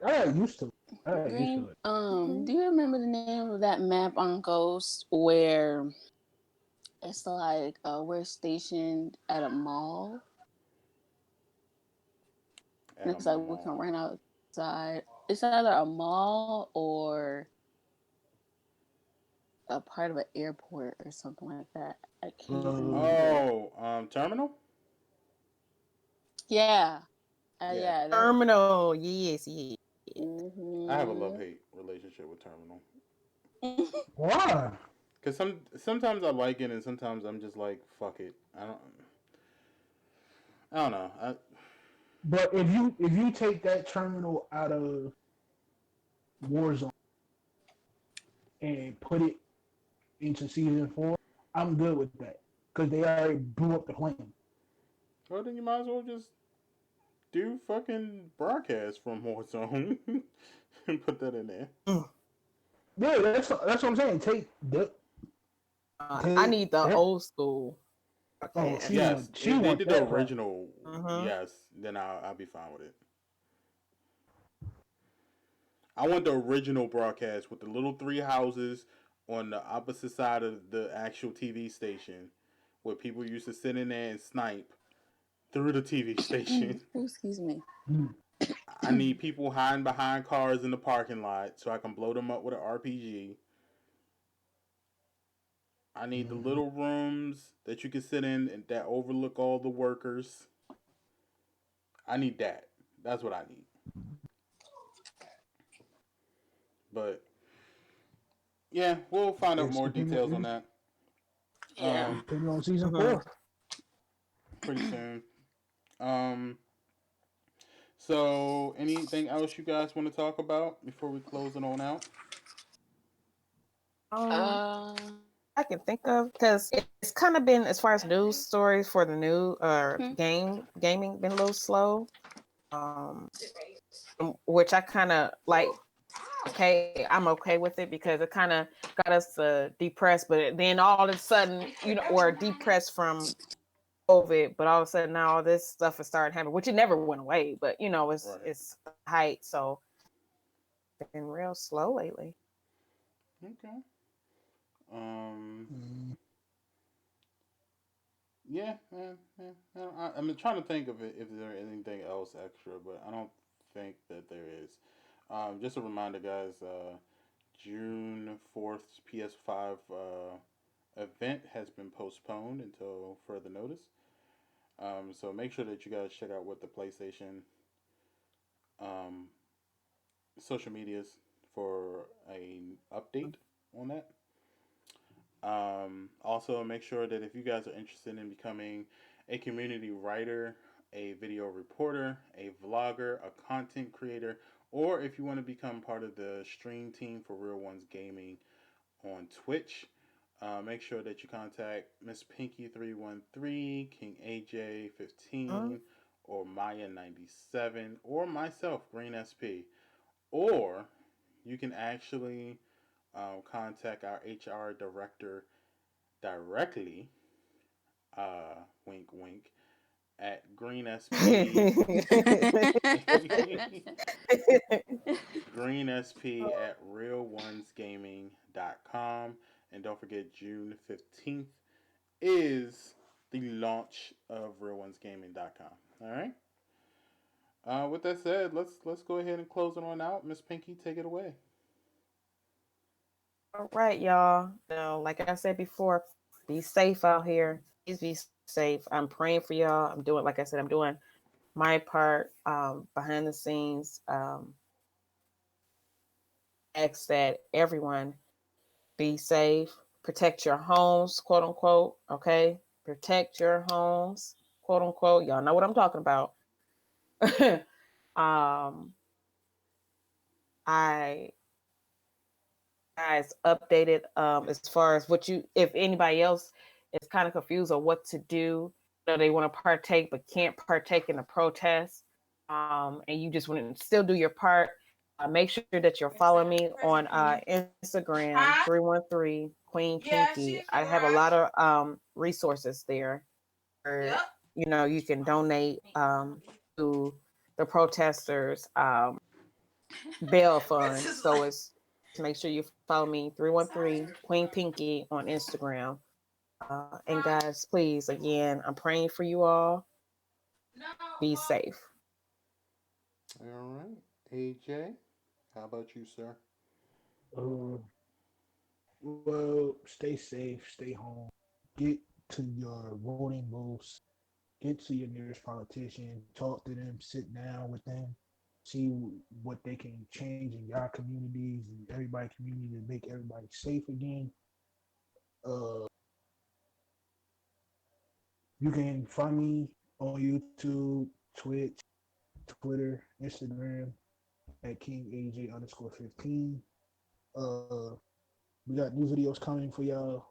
Speaker 3: I got used to it. I got used to
Speaker 4: Green,
Speaker 3: it.
Speaker 2: Mhm.
Speaker 4: do you remember the name of that map on Ghost where it's like we're stationed at a mall
Speaker 1: At
Speaker 4: and
Speaker 1: a
Speaker 4: it's like we can
Speaker 1: mall.
Speaker 4: run outside. It's either a mall or a part of an airport or something like that. I can't remember.
Speaker 1: Oh, Terminal.
Speaker 4: Yeah,
Speaker 1: Yeah,
Speaker 4: yeah, that.
Speaker 2: Terminal. Yes, yes.
Speaker 1: I have a love
Speaker 4: Mm-hmm.
Speaker 1: hate relationship with Terminal.
Speaker 3: Why?
Speaker 1: Cause sometimes I like it, and sometimes I'm just like fuck it. I don't know.
Speaker 3: But if you take that terminal out of Warzone and put it into season 4, I'm good with that because they already blew up the plane.
Speaker 1: Well, then you might as well just do fucking broadcast from Warzone and put that in there.
Speaker 2: Mm.
Speaker 3: Yeah, that's what I'm saying.
Speaker 2: I
Speaker 3: Take
Speaker 2: need the
Speaker 3: that.
Speaker 2: old school
Speaker 3: Oh,
Speaker 2: podcast.
Speaker 3: she
Speaker 1: If they
Speaker 3: want
Speaker 1: did the
Speaker 3: that crap.
Speaker 1: original,
Speaker 2: Mm-hmm.
Speaker 1: yes, then I'll be fine with it. I want the original broadcast with the little three houses on the opposite side of the actual TV station, where people used to sit in there and snipe through the TV station.
Speaker 4: Oh, excuse me.
Speaker 3: Mm.
Speaker 1: I need people hiding behind cars in the parking lot so I can blow them up with an RPG. I need the
Speaker 3: Mm-hmm.
Speaker 1: little rooms that you can sit in and that overlook all the workers. I need that. That's what I need. But yeah, we'll find out
Speaker 3: It's
Speaker 1: more details on
Speaker 3: depending.
Speaker 1: that.
Speaker 4: Yeah.
Speaker 3: It's depending on season
Speaker 2: Mm-hmm.
Speaker 3: 4.
Speaker 1: Pretty soon. Um, so anything else you guys want to talk about before we close it on out?
Speaker 2: Um,
Speaker 4: Uh,
Speaker 2: I can think of because it's kind of been as far as news stories for the new
Speaker 4: hmm.
Speaker 2: gaming been a little slow. Um, which I kind of like. Okay, I'm okay with it because it kind of got us depressed, but then all of a sudden, we're depressed from COVID, but all of a sudden now all this stuff is starting happening, which it never went away, but
Speaker 1: Right.
Speaker 2: it's height, so it's been real slow lately.
Speaker 1: Okay. Um.
Speaker 3: Mm.
Speaker 1: Yeah. I'm trying to think of it if there anything else extra, but I don't think that there is. Just a reminder, guys. June 4th PS5 event has been postponed until further notice. So make sure that you guys check out what the PlayStation um, social medias for a update on that. Also, make sure that if you guys are interested in becoming a community writer, a video reporter, a vlogger, a content creator, or if you want to become part of the stream team for Real Ones Gaming on Twitch, make sure that you contact Miss Pinky313, King
Speaker 2: Mm.
Speaker 1: AJ15, or Maya97, or myself, Greensp. Or you can actually contact our HR director directly, wink wink, at greensp greensp at realonesgaming.com. And don't forget, June 15th is the launch of realonesgaming.com. All right. With that said, let's go ahead and close it on out. Miss Pinky, take it away.
Speaker 2: All right, y'all. Like I said before, be safe out here. Please be safe. I'm praying for y'all. I'm doing, like I said, I'm doing my part behind the scenes. Ask that everyone be safe, protect your homes, quote unquote. Okay, protect your homes, quote unquote. Y'all know what I'm talking about. um, I guys updated as far as what you, if anybody else is kind of confused on what to do, they want to partake but can't partake in the protest, and you just want to still do your part. Make sure that you're following me on Instagram 313 Queen Pinky. I have a lot of resources there where you can donate to the protesters bail fund. So it's just make sure you follow me 313 Queen Pinky on Instagram. And guys, please, again, I'm praying for you all. Be safe.
Speaker 1: All right. AJ, how about you, sir?
Speaker 3: Uh, well, stay safe, stay home, get to your voting booths, get to your nearest politician, talk to them, sit down with them, see what they can change in your communities and everybody's community to make everybody safe again. You can find me on YouTube, Twitch. Twitter, Instagram at KingAJ underscore 15. Uh, we got new videos coming for y'all.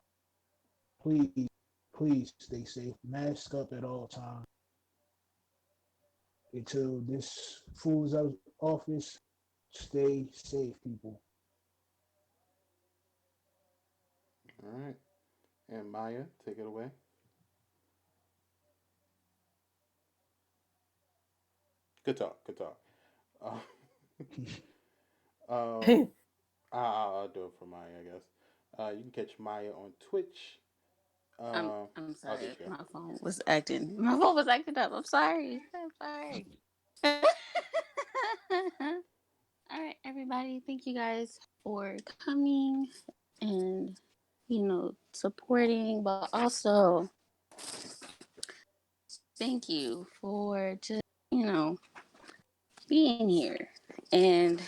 Speaker 3: Please, please stay safe. Mask up at all times until this fool is out of office. Stay safe, people.
Speaker 1: All right. And Maya, take it away. Good talk. Good talk. Uh, um, I'll do it for Maya, I guess. You can catch Maya on Twitch.
Speaker 4: I'm
Speaker 1: Oh,
Speaker 4: sorry.
Speaker 1: did you go?
Speaker 4: My phone was acting. My phone was acting up. I'm sorry. I'm sorry. All right, everybody. Thank you guys for coming and supporting, but also thank you for just being here and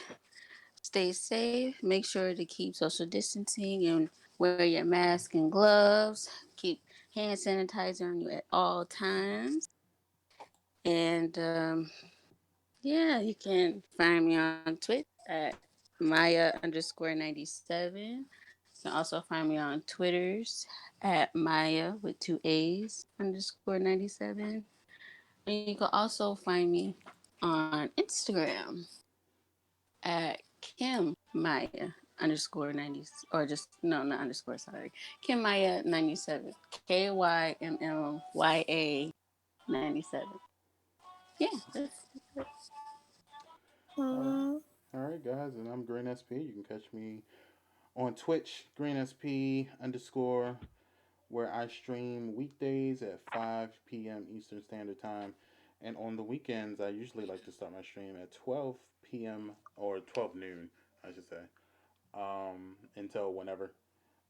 Speaker 4: stay safe. Make sure to keep social distancing and wear your mask and gloves. Keep hand sanitizer on you at all times. And yeah, you can find me on Twitch at Maya underscore 97. You can also find me on Twitters at Maya with two A's underscore 97. And you can also find me on Instagram at Kim Maya underscore 90, or just, no, not underscore, sorry. Kim Maya 97. KYMMYA 97. Yeah,
Speaker 1: All right.
Speaker 2: Mm.
Speaker 1: All right, guys. And I'm Green SP. You can catch me on Twitch, Green SP underscore, where I stream weekdays at 5 p.m. Eastern Standard Time. And on the weekends, I usually like to start my stream at 12 p.m. or 12 noon, I should say, until whenever.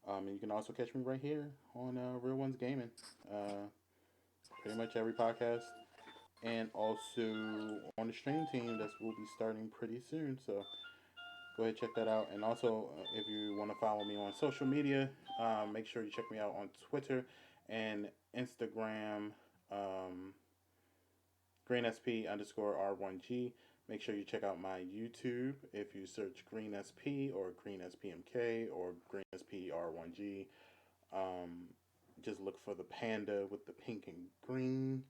Speaker 1: And you can also catch me right here on Real Ones Gaming. Uh, Pretty much every podcast. And also on the stream team that will be starting pretty soon. So go ahead, check that out. And also, if you want to follow me on social media, make sure you check me out on Twitter and Instagram, um, GreenSP underscore R1G. Make sure you check out my YouTube if you search GreenSP or GreenSPMK or GreenSPR1G. Um, just look for the panda with the pink and green,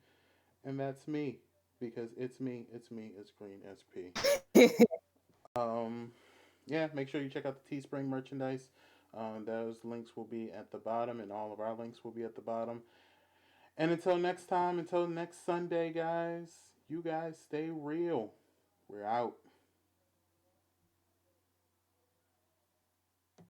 Speaker 1: and that's me because it's Green SP. Um, yeah, make sure you check out the Teespring merchandise. Those links will be at the bottom, and all of our links will be at the bottom. And until next time, until next Sunday, guys, you guys stay real. We're out.